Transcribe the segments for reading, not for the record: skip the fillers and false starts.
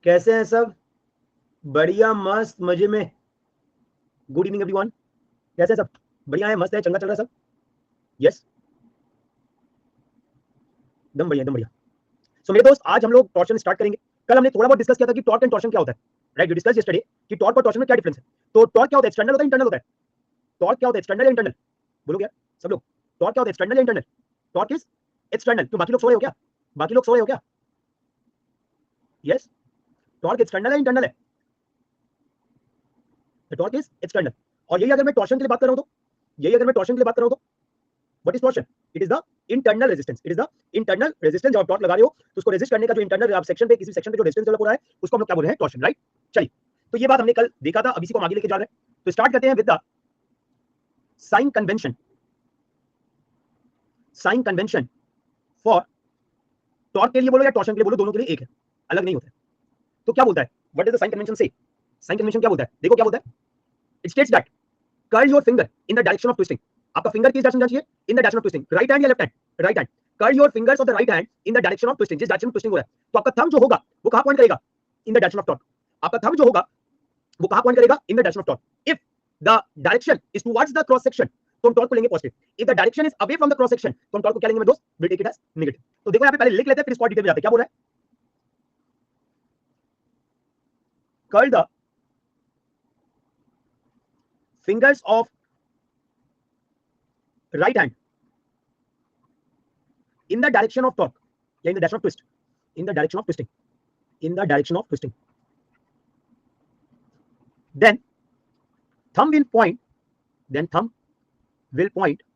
कैसे हैं सब? बढ़िया, मस्त, मजे में। Good evening everyone. कैसे हैं सब? बढ़िया है, मस्त है, चंगा चल रहा है सब? यस, एकदम बढ़िया, एकदम बढ़िया। सो मेरे दोस्त, आज हम लोग टॉर्शन स्टार्ट करेंगे। कल हमने थोड़ा बहुत डिस्कस किया था कि टॉर्क एंड टॉर्शन क्या होता है। राइट, वी डिस्कस यस्टरडे कि टॉर्क और टॉर्शन में क्या डिफरेंस है। तो टॉर्क क्या होता है? एक्सटर्नल होता है, इंटरनल होता है? टॉर्क क्या होता है? एक्सटर्नल या इंटरनल? बोलोगे यार सब लोग? टॉर्क क्या होता है? एक्सटर्नल या इंटरनल? Torque is external. तो बाकी लोग सो रहे हो क्या? बाकी लोग सो रहे हो क्या? यस, टॉर्क एक्सटर्नल है, इंटरनल है? Torque is external. और यही अगर मैं टॉर्शन के लिए बात कर रहा हूं तो, यही अगर मैं टॉर्शन के लिए बात कर रहा हूं तो what is torsion? It is the internal resistance. It is the internal resistance. जब आप टॉर्क लगा रहे हो तो उसको रेजिस्ट करने का जो इंटरनल आप सेक्शन पे, किसी सेक्शन पे जो रेजिस्टेंस डेवलप हो रहा है, उसको हम लोग क्या बोल रहे हैं? टॉर्शन। राइट, चलिए। तो ये बात हमने कल देखा था, अब इसी को हम आगे लेके जा रहे हैं। तो स्टार्ट करते हैं with the sign convention. Sign convention for torque के लिए बोलो या टॉर्शन के लिए बोलो, दोनों के लिए एक है, अलग नहीं होता है। तो क्या बोलता है? What is the sign convention से? साइन कन्वेंशन क्या बोलता है? देखो क्या बोलता है। It states that curl your finger in the direction of twisting. आपका फिंगर किस डायरेक्शन में जाना चाहिए? In the direction of twisting. Right hand या left hand? Right hand. Curl your fingers of the right hand in the direction of twisting. जिस direction में twisting हो रहा है, तो आपका थंब जो होगा वो कहां पॉइंट करेगा? In the direction of torque. आपका थंब जो होगा वो कहां पॉइंट करेगा? In the direction of torque. If the direction is towards the cross section, तो हम टॉर्क को लेंगे positive. If the direction is away from the cross section, तो हम टॉर्क को क्या लेंगे मेरे दोस्त? Will take it as negative. तो देखो यहां पे पहले लिख लेते हैं, फिर इसको डिटेल में जाते हैं। क्या बोल रहा है? Curl the fingers of right hand in the direction of torque या in the direction of twist, in the direction of twisting, in the direction of twisting, then thumb will point, then thumb will point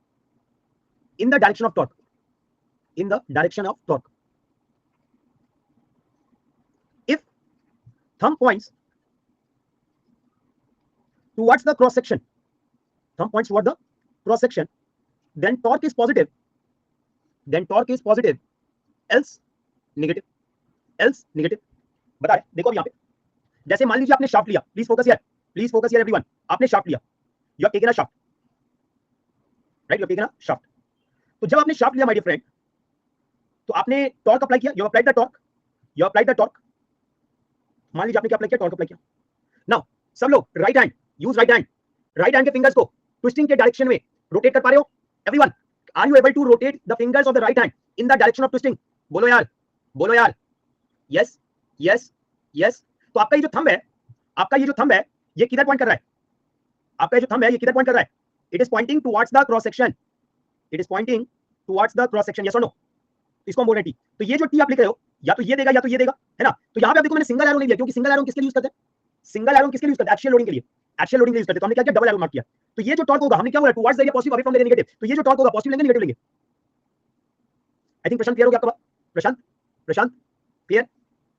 in the direction of torque, in the direction of torque. If thumb points towards the cross section, thumb points toward the cross section, then torque is positive, then torque is positive, else negative, else negative. बताए देखो अब यहाँ पे, जैसे मान लीजिए आपने shaft लिया, please focus here, please focus here everyone. आपने शाफ्ट लिया, you have taken a shaft, right, you have taken a shaft. तो जब आपने शाफ्ट लिया माय डियर फ्रेंड, तो आपने टॉर्क अप्लाई किया, you applied the torque, you applied the torque. मान लीजिए आपने क्या अप्लाई किया? टॉर्क अप्लाई किया। नाउ सब लोग right hand, use right hand. Right hand के फिंगर्स को ट्विस्टिंग के डायरेक्शन में रोटेट कर पा रहे हो? Everyone, are you able to rotate the fingers of the right hand in the direction of twisting? बोलो यार, बोलो यार। Yes, yes, yes. तो आपका ये जो थंब है, आपका ये जो थंब है, ये किधर पॉइंट कर रहा है? आपका ये जो थंब है, ये किधर पॉइंट कर रहा है? It is pointing towards the cross section. It is pointing towards the cross section. Yes और नो? इसको हम बोल रहे हैं टी। तो ये जो टी आप लिख रहे हो, या तो ये देगा या तो ये देगा, है ना? तो यहां पे आप देखो, मैंने सिंगल एरो नहीं लिया, क्योंकि सिंगल एरो किसके लिए यूज करते हैं? सिंगल एरो किसके लिए यूज करते हैं? एक्सियल लोडिंग के लिए। एक्सियल लोडिंग के लिए यूज करते हैं। तो हमने क्या किया? डबल एरो मार्क किया। तो ये जो टॉर्क होगा, हमने क्या बोला? Towards the area positive, away from the area negative. तो ये जो टॉर्क होगा, पॉजिटिव लेंगे, नेगेटिव लेंगे? आई थिंक प्रशांत क्लियर हो गया आपका बात? प्रशांत, प्रशांत क्लियर?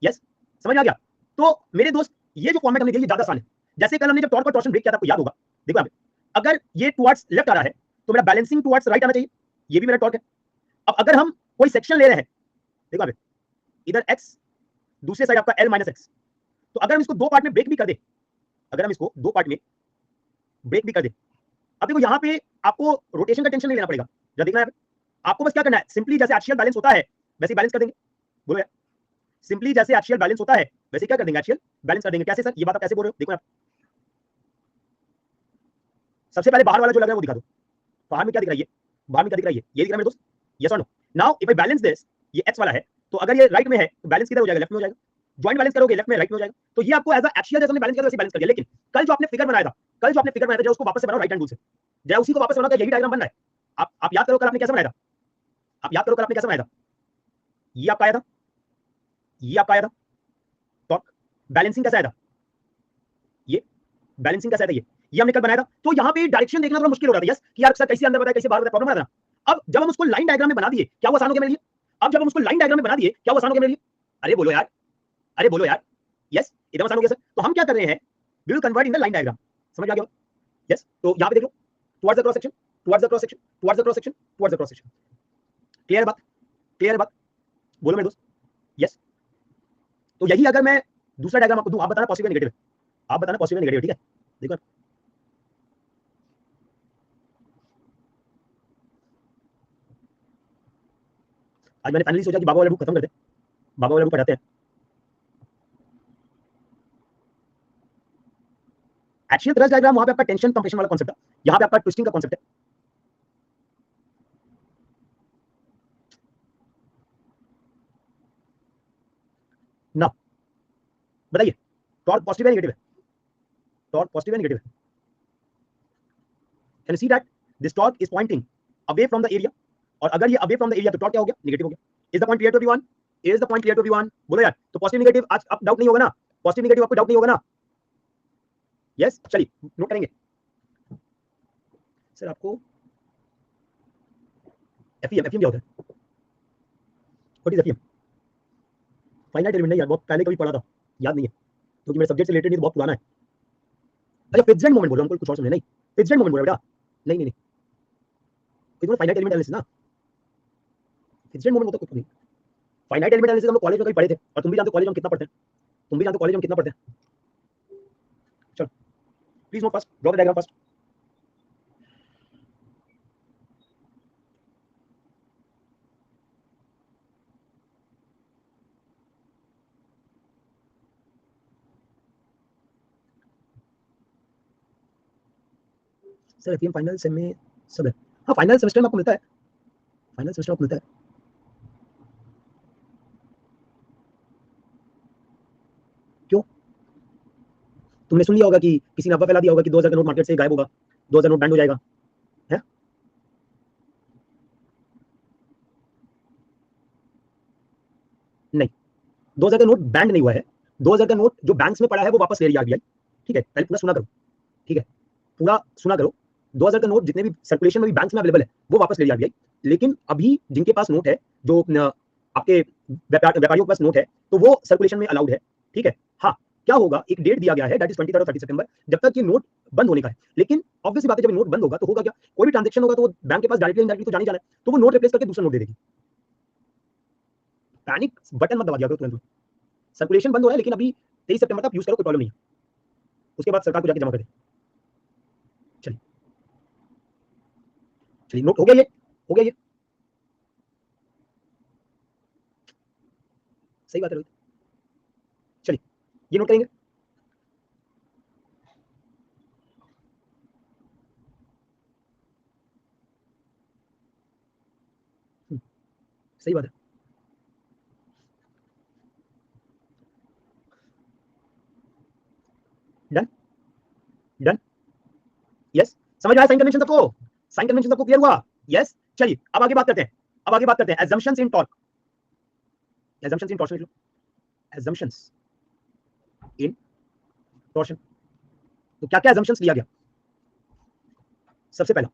यस, समझ में आ गया? तो मेरे दोस्त, ये जो फॉर्मेट हमने दिया, ये ज्यादा आसान है। जैसे कल हमने जब टॉर्क और टॉर्शन ब्रेक किया था, आपको याद होगा? देखो यहाँ पे, अगर ये टुवर्ड्स लेफ्ट आ रहा है, तो मेरा बैलेंसिंग टुवर्ड्स राइट आना चाहिए। ये भी मेरा टॉर्क है। अब अगर हम कोई सेक्शन ले रहे हैं, देखो यहाँ पे, इधर एक्स, दूसरे साइड आपका एल माइनस एक्स। तो अगर हम इसको दो पार्ट में ब्रेक भी कर दे, अगर हम इसको दो पार्ट में ब्रेक भी कर दे, अब देखो यहाँ पे आपको रोटेशन का टेंशन नहीं लेना पड़ेगा। जब देखना है, आपको बस क्या करना है? सिंपली जैसे एक्सियल बैलेंस होता है, वैसे बैलेंस कर देंगे। बोलो यार, सिंपली जैसे एक्सियल बैलेंस होता है, वैसे क्या कर देंगे? एक्सियल बैलेंस कर देंगे। कैसे सर? ये बात आप कैसे बोल रहे हो? देखो आप, सबसे पहले बाहर वाला जो लग रहा है वो दिखा दो। बाहर में क्या दिख रहा है? ये बाहर में क्या दिख रहा है? ये दिख रहा है मेरे दोस्त? यस और no? Now if I balance this, ये एक्स वाला है, तो अगर ये राइट में है तो बैलेंस किधर हो जाएगा? लेफ्ट में हो जाएगा। ज्वाइंट बैलेंस करोगे, लेफ्ट में राइट में हो जाएगा। तो ये आपको एज अ एक्सियल जैसे बैलेंस किया, वैसे बैलेंस कर दिया। लेकिन कल जो आपने फिगर बनाया था, कल जो आपने फिगर बनाया था, जो उसको वापस से बनाओ राइट हैंड रूल से, जय उसी को वापस बनाओ। यही डायग्राम बन रहा है। आप याद करो कल आपने कैसे बनाया था? आप याद करो कल आपने कैसे बनाया था? ये आपका आया था, ये आपका आया था टॉर्क। बैलेंसिंग कैसा आया था? ये बैलेंसिंग कैसा आया था? ये हमने कल बनाया था। तो यहाँ पे डायरेक्शन देखना थोड़ा मुश्किल हो रहा था। यस, कि यार सर कैसे अंदर बताया, कैसे बाहर बताया, प्रॉब्लम आ रहा था। अब जब हम उसको लाइन डायग्राम में बना दिए, क्या वो आसान हो गया मेरे लिए? अब जब हम उसको लाइन डायग्राम में बना दिए, क्या वो आसान हो गया मेरे लिए? अरे बोलो यार, अरे बोलो यार। यस, एकदम आसान हो गया सर। तो हम क्या कर रहे हैं? We will convert in the line diagram. समझ आ गया? यस, तो यहाँ पे देख लो, towards the cross section, towards the cross section, towards the cross section, towards the cross section. Clear बात? क्लियर बात? बोलो मेरे दोस्त। यस, तो यही अगर मैं दूसरा डायग्राम आपको दूं, आप बताना पॉजिटिव या नेगेटिव है। आप बताना पॉजिटिव या नेगेटिव, ठीक है? देखो, आज मैंने फाइनली सोचा कि बाबा वाला बुक खत्म कर दे। बाबा वाला बुक पढ़ाते हैं। एक्सियल थ्रस्ट डायग्राम वहां पे आपका टेंशन कंप्रेशन वाला कॉन्सेप्ट है, यहां पे आपका ट्विस्टिंग का कॉन्सेप्ट है। ना बताइए, टॉर्क पॉजिटिव है नेगेटिव है? टॉर्क पॉजिटिव है नेगेटिव है? Can see that this torque is pointing away from the area, और अगर ये अवे फ्रॉम द एरिया तो टॉर्क क्या हो गया? नेगेटिव हो गया। Is the point clear to everyone? Is the point clear to everyone? बोलो यार। तो पॉजिटिव नेगेटिव आज आप डाउट नहीं होगा ना? पॉजिटिव नेगेटिव आपको डाउट नहीं होगा ना? यस, चलिए नोट करेंगे। सर आपको एफईएम क्या होता है? What is FEM? Finite element नहीं यार, बहुत पहले कभी पढ़ा था, याद नहीं है क्योंकि मेरे सब्जेक्ट से रिलेटेड नहीं, तो बहुत पुराना है। अच्छा फिक्स्ड मोमेंट बोल रहा हूँ, कुछ और समझे नहीं? फिक्स्ड मोमेंट बोल रहा बेटा? नहीं नहीं नहीं, इतना फाइनाइट एलिमेंट एनालिसिस ना, फिक्स्ड मोमेंट होता कुछ नहीं। फाइनाइट एलिमेंट एनालिसिस हम लोग कॉलेज में कभी पढ़े थे, और तुम भी जानते हो कॉलेज में कितना पढ़ते हैं, तुम भी जानते हो कॉलेज में कितना पढ़ते हैं। चलो please node first, draw the diagram first. Sir FEM final same में सब है? हाँ फाइनल सेमेस्टर में आपको मिलता है, फाइनल सेमेस्टर में आपको मिलता है। क्यों? तुमने सुन लिया होगा कि किसी ने अफवाह फैला दिया होगा कि 2000 का नोट मार्केट से गायब होगा, 2000 नोट बैंड हो जाएगा, है? नहीं, 2000 का नोट बैंड नहीं हुआ है। 2000 का नोट जो बैंक्स में पड़ा है वो वापस ले रही है आरबीआई। ठीक है, पहले पूरा सुना करो, ठीक है, पूरा सुना करो। 2000 का नोट जितने भी सर्कुलेशन में भी बैंक्स में अवेलेबल है वो वापस ले रही है आरबीआई। लेकिन अभी जिनके पास नोट है, जो आपके व्यापारियों के पास नोट है, तो वो सर्कुलेशन में अलाउड है। ठीक है, हाँ क्या होगा, एक डेट दिया गया है, दैट इज 23 और 30 सितंबर, जब तक ये नोट बंद होने का है। लेकिन ऑब्वियसली बात है, जब नोट बंद होगा तो होगा क्या, कोई भी ट्रांजेक्शन होगा तो वो बैंक के पास डायरेक्टली इनडायरेक्टली तो जाने जाना है, तो वो नोट रिप्लेस करके दूसरा नोट दे देगी। पैनिक बटन मत दबा दिया करो तुरंत। सर्कुलेशन बंद हो रहा है, लेकिन अभी 23 सितंबर तक यूज करो, कोई प्रॉब्लम नहीं है, उसके बाद सरकार को जाके जमा कर दे। चलिए चलिए, नोट हो गया ये, हो गया ये, सही बात है रोहित। चलिए ये नोट करेंगे। सही बात है। डन डन, यस, समझ आया साइन कन्वेंशन सबको? साइन कन्वेंशन सबको क्लियर हुआ? यस, चलिए अब आगे बात करते हैं, अब आगे बात करते हैं assumptions in torque, assumptions in torsion, assumptions in torsion। तो क्या क्या assumptions लिया गया? सबसे पहला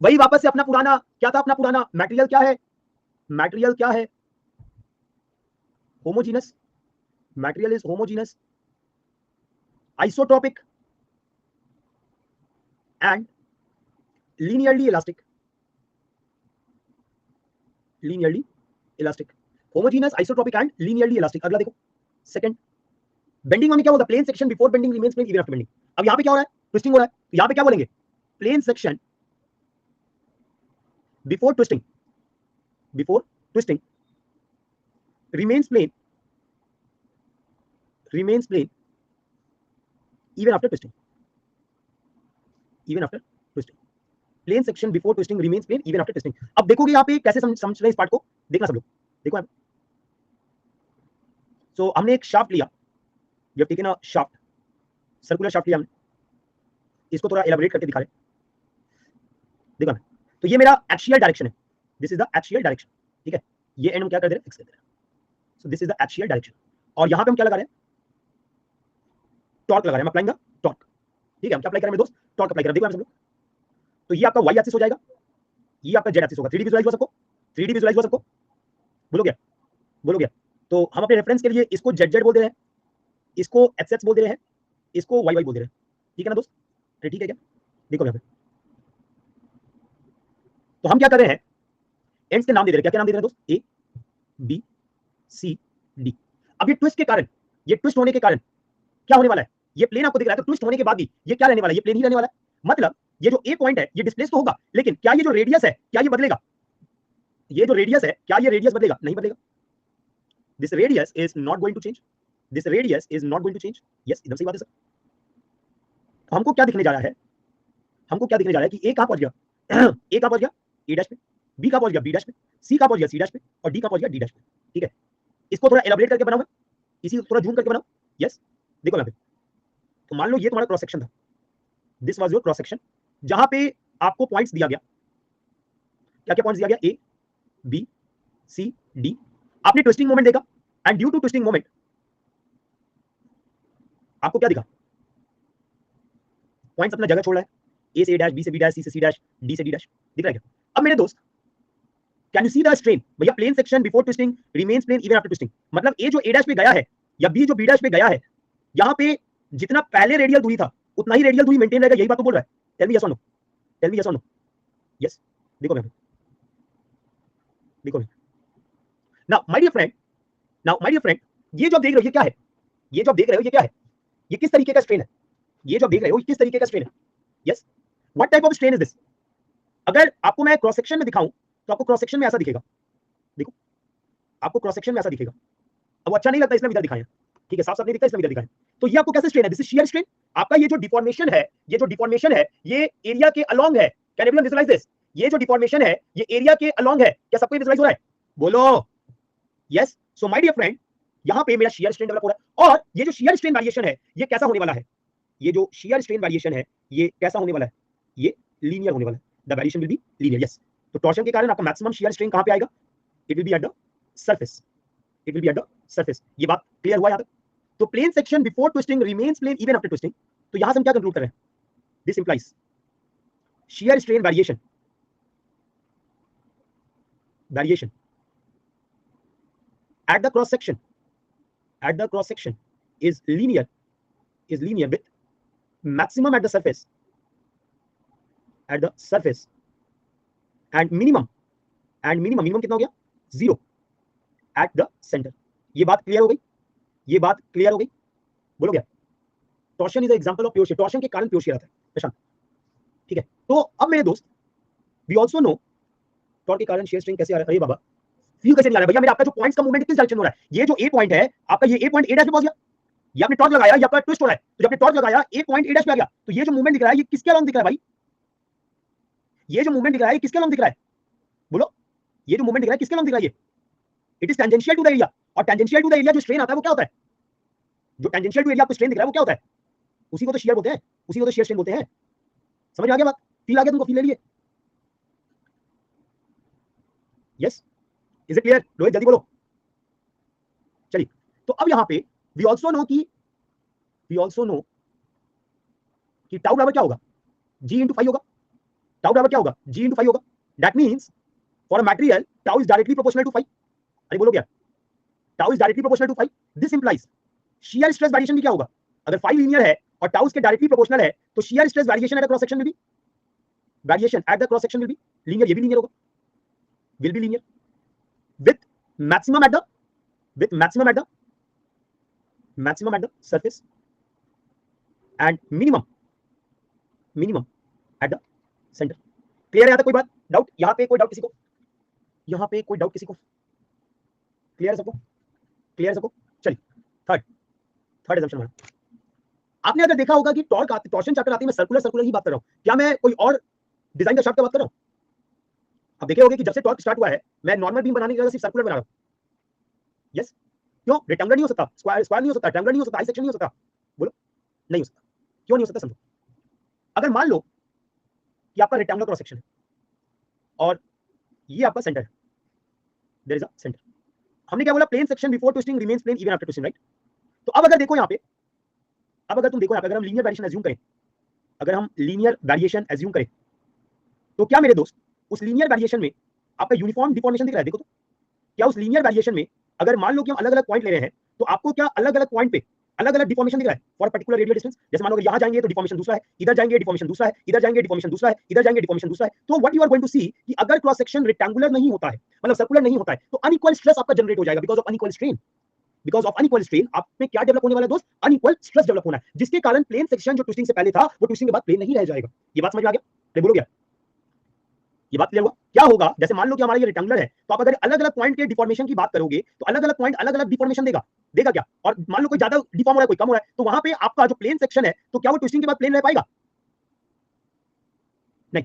वही वापस से अपना पुराना, क्या था अपना पुराना मटेरियल? क्या है मटेरियल? क्या है? Homogeneous, material is homogeneous, isotropic and linearly elastic, linearly elastic, homogeneous, isotropic and linearly elastic. अगला देखो, सेकंड, बेंडिंग में क्या होता है? Plane section before bending remains plane even after bending. अब यहां पे क्या हो रहा है? ट्विस्टिंग हो रहा है, तो यहां पे क्या बोलेंगे? Plane section before twisting, before twisting remains plane, remains plane even after twisting, even after twisting, plane section before twisting remains plane even after twisting। अब देखोगे यहाँ पे कैसे समझ रहे हैं इस पार्ट को, देखना सब लोग, देखो यहाँ। सो हमने एक शाफ्ट लिया, जब taken a shaft, circular shaft लिया हमने, इसको थोड़ा एलाबोरेट करके दिखा रहे, देखो ना। तो ये मेरा एक्सियल डायरेक्शन है, this is the axial direction. ठीक है, ये एंड हम क्या कर दे रहे हैं? फिक्स कर दे रहे हैं। सो this is the axial direction, और यहाँ पे हम क्या लगा रहे हैं? टॉर्क लगा रहे हैं, अप्लाइंग द टॉर्क। ठीक है, हम क्या अप्लाई कर रहे हैं दोस्त? टॉर्क अप्लाई कर रहे हैं। देखो यहाँ सब लोग, तो ये आपका वाई एक्सिस हो जाएगा, ये आपका जेड एक्सिस होगा। 3D विजुलाइज हुआ सबको? 3D विजुलाइज हुआ सबको? बोलो क्या, बोलो क्या? तो हम अपने रेफरेंस के लिए इसको जेड जेड बोल दे रहे हैं, इसको एक्स एक्स बोल दे रहे हैं, इसको वाई वाई बोल दे रहे हैं। ठीक है ना दोस्त? ठीक है क्या? देखो यहाँ पे, तो हम क्या कर रहे हैं? एंड्स के नाम दे दे रहे हैं। क्या क्या नाम दे रहे हैं दोस्त? A B C D. अब ये ट्विस्ट के कारण, ये ट्विस्ट होने के कारण क्या होने वाला है? ये प्लेन आपको दिख रहा है, तो ट्विस्ट होने के बाद भी ये क्या रहने वाला है? ये प्लेन ही रहने वाला है। मतलब ये जो ए पॉइंट है ये डिस्प्लेस तो होगा, लेकिन क्या ये जो रेडियस है क्या ये बदलेगा? ये जो रेडियस है क्या ये रेडियस बदलेगा? नहीं बदलेगा। This radius is not going to change, this radius is not going to change. Yes, एकदम सही बात है सर। तो हमको क्या दिखने जा रहा है, हमको क्या दिखने जा रहा है कि ए कहां पहुंच गया ए कहां पहुंच गया ए डैश पे, बी कहां पहुंच गया बी डैश पे, सी कहां पहुंच गया सी डैश पे, और डी कहां पहुंच गया डी डैश पे। ठीक है, इसको थोड़ा एलाबोरेट करके बनाओ, इसी को थोड़ा जूम करके बनाओ। यस, देखो यहाँ पे, तो मान लो ये तुम्हारा क्रॉस सेक्शन था, this was your cross section, जहां पे आपको पॉइंट्स दिया गया, क्या क्या पॉइंट्स दिया गया, ए बी सी डी। आपने ट्विस्टिंग मोमेंट देखा, and due to twisting moment आपको क्या दिखा, पॉइंट्स अपना जगह छोड़ रहा है, ए से ए डैश, बी से बी डैश, सी से सी डैश, डी से डी डैश, दिख रहा है क्या? अब मेरे दोस्त, can you see the strain? भैया plane section before twisting remains plane even after twisting, मतलब ए जो ए डैश पे गया है या बी जो बी डैश पे गया है, यहां पे जितना पहले रेडियल दूरी था उतना ही रेडियल दूरी मेंटेन रहेगा, यही बात तो बोल रहा है। टेल मी यस और नो, टेल मी यस और नो। यस, देखो मैं, देखो now my dear friend, now my dear friend, ये जो आप देख रहे हो ये क्या है, ये जो आप देख रहे हो ये क्या है, ये किस तरीके का स्ट्रेन है, ये जो आप देख रहे हो ये किस तरीके का स्ट्रेन है। Yes, what type of strain is this? अगर आपको मैं क्रॉस सेक्शन में दिखाऊं तो आपको क्रॉस सेक्शन में ऐसा दिखेगा, देखो आपको क्रॉस सेक्शन में ऐसा दिखेगा। अब अच्छा नहीं लगता इसलिए इधर दिखाया, ठीक है, साफ साफ नहीं दिखता इसलिए इधर दिखाया। तो ये आपको कैसे स्ट्रेन है, दिस इज शियर स्ट्रेन। आपका ये जो डिफॉर्मेशन है, ये जो डिफॉर्मेशन है ये एरिया के अलोंग है, कैन एवरीवन विजुअलाइज दिस? ये जो डिफॉर्मेशन है ये एरिया के अलोंग है, क्या सबको विजुअलाइज हो रहा है? बोलो yes. So my dear friend, यहां पे मेरा शियर स्ट्रेन डेवलप हो रहा है, और ये जो शियर स्ट्रेन वेरिएशन है ये कैसा होने वाला है, ये जो शियर स्ट्रेन वेरिएशन है ये कैसा होने वाला है, ये लीनियर होने वाला है, the variation will be linear. Yes, तो टॉर्शन के कारण आपका मैक्सिमम शियर स्ट्रेन कहां पे आएगा, it will be at the surface, it will be at the surface. ये बात क्लियर हुआ यहां तक? तो plane section before twisting remains plane even after twisting. तो यहां से हम क्या कंक्लूड कर रहे हैं, this implies shear strain variation, variation at the cross section, at the cross section is linear, is linear with maximum at the surface, at the surface, and minimum, and minimum, minimum कितना हो गया, 0 at the center। ये बात clear हो गई, ये बात clear हो गई, बोलो क्या? Torsion is a example of pure shear, torsion के कारण प्योर शियर आता है प्रशांत, ठीक है। तो अब मेरे दोस्त, वी आल्सो नो टॉर्क के कारण शियर स्ट्रेन कैसे आ रहा है। अरे बाबा, व्यू कैसे नहीं आ रहा है भैया, मेरा आपका जो पॉइंट्स का मूवमेंट किस डायरेक्शन हो रहा है, ये जो ए पॉइंट है आपका, ये ए पॉइंट ए डैश पे पहुंच गया, ये आपने टॉर्क लगाया, ये आपका ट्विस्ट हो रहा है, तो जब आपने टॉर्क लगाया ए पॉइंट ए डैश पे आ गया, तो ये जो मूवमेंट दिख रहा है ये किसके अलोंग दिख रहा है भाई, ये जो मूवमेंट दिख रहा है ये किसके अलोंग दिख रहा है, बोलो, ये जो मूवमेंट दिख रहा है किसके अलोंग दिख रहा है, ये it is tangential to the area, और टेंजेंशियल टू द एरिया जो स्ट्रेन आता है वो क्या होता है, जो टेंजेंशियल टू एरिया आपको स्ट्रेन दिख रहा है वो क्या होता है, उसी को तो शियर बोलते हैं, उसी को तो शियर स्ट्रेन बोलते हैं। समझ आ गया बात, फील आ गया तुमको, फील ले लिए? Yes, is it clear? Rohit जल्दी बोलो। चलिए, तो अब यहां पे वी आल्सो नो कि, वी आल्सो नो कि टाउ बराबर क्या होगा, जी इंटू फाइव होगा। टाउ बराबर क्या होगा, जी इंटू फाइव होगा। That means for a material tau is directly proportional to five. अरे बोलो क्या, tau is directly proportional to five. This implies shear stress variation भी क्या होगा, अगर फाइव लीनियर है और टाउ के डायरेक्टली प्रोपोर्शनल है तो shear stress variation at the cross section में भी, variation at the cross section will be linear, ये भी लीनियर होगा, will be linear with maximum at the, with maximum at the, maximum at the surface and minimum, minimum at the center। Clear है यहाँ तक? कोई बात, doubt यहाँ पे, कोई डाउट किसी को, यहाँ पे कोई डाउट किसी को? क्लियर है सबको, क्लियर है सबको? चलिए, थर्ड, थर्ड एग्जाम्पशन हमारा, आपने अगर देखा होगा कि टॉर्क आते, टॉर्शन चैप्टर आती है, मैं सर्कुलर सर्कुलर ही बात कर रहा हूँ, क्या मैं कोई और डिजाइन का शाफ्ट का बात कर रहा हूँ? अब देखे होगे कि जब से टॉर्क स्टार्ट हुआ है मैं नॉर्मल बीम बनाने की जगह सिर्फ सर्कुलर बना रहा हूँ। यस, क्यों? रेक्टेंगुलर नहीं हो सकता, स्क्वायर स्क्वायर नहीं हो सकता, ट्रायंगुलर नहीं हो सकता, आई सेक्शन नहीं हो सकता, बोलो नहीं हो सकता। क्यों नहीं हो सकता समझो। अगर मान लो कि आपका रेक्टेंगुलर क्रॉस सेक्शन है और ये आपका सेंटर है, देयर इज अ सेंटर। हमने क्या बोला, plane section before twisting remains plane even after twisting, right? तो अब अगर देखो यहाँ पे, अब अगर तुम देखो यहाँ पे, अगर हम लीनियर वेरिएशन एज्यूम करें, अगर हम लीनियर वेरिएशन एज्यूम करें तो क्या मेरे दोस्त उस लीनियर वेरिएशन में आपका यूनिफॉर्म डिफॉर्मेशन दिख रहा है? देखो तो, क्या उस लीनियर वेरिएशन में अगर मान लो कि हम अलग अलग पॉइंट ले रहे हैं तो आपको क्या अलग अलग पॉइंट पे अलग अलग डिफॉर्मेशन दिख रहा है फॉर पर्टिकुलर रेडियल डिस्टेंस? जैसे मान लो यहाँ जाएंगे तो डिफॉर्मेशन दूसरा है, इधर जाएंगे डिफॉर्मेशन दूसरा है, इधर जाएंगे डिफॉर्मेशन दूसरा है, इधर जाएंगे डिफॉर्मेशन दूसरा है। तो what you are going to see कि अगर क्रॉस सेक्शन रेक्टेंगुलर नहीं होता है, मतलब सर्कुलर नहीं होता है, तो अनइक्वल स्ट्रेस आपका जनरेट हो जाएगा because of unequal strain. Because of unequal strain आप में क्या डेवलप होने वाला है दोस्त, अनइक्वल स्ट्रेस डेवलप होना है, जिसके कारण प्लेन सेक्शन जो ट्विस्टिंग से पहले था वो ट्विस्टिंग के बाद प्लेन नहीं रह जाएगा। ये बात समझ में आ गया? बोलो क्या? ये बात क्लियर हुआ? क्या होगा, जैसे मान लो कि हमारा ये रेक्टेंगुलर है, तो आप अगर अलग अलग पॉइंट के डिफॉर्मेशन की बात करोगे तो अलग अलग पॉइंट अलग अलग डिफॉर्मेशन देगा। देगा क्या? और मान लो कोई ज्यादा डिफॉर्म हो रहा है, कोई कम हो रहा है, तो वहां पे आपका जो प्लेन सेक्शन है, तो क्या वो ट्विस्टिंग के बाद प्लेन रह पाएगा? नहीं,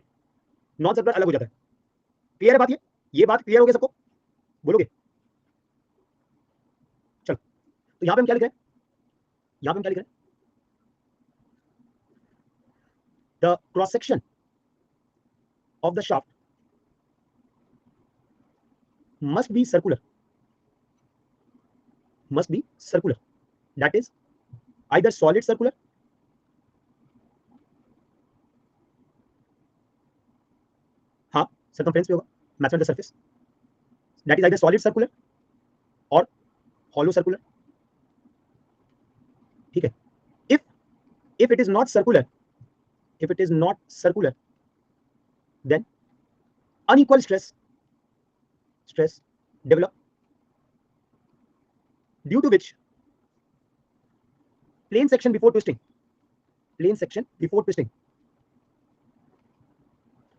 नॉन सर्कुलर अलग हो जाता है। क्लियर है बात? ये बात क्लियर हो गया सबको? बोलोगे? चलो, तो यहां पे हम क्या लिख रहे हैं? यहां पे हम क्या लिख रहे हैं? The cross section of the shaft must be circular, that is either solid circular, हाँ circumference पे होगा, method of the surface, that is either solid circular or hollow circular, ठीक है? if it is not circular, then unequal stress develop, due to which plane section before twisting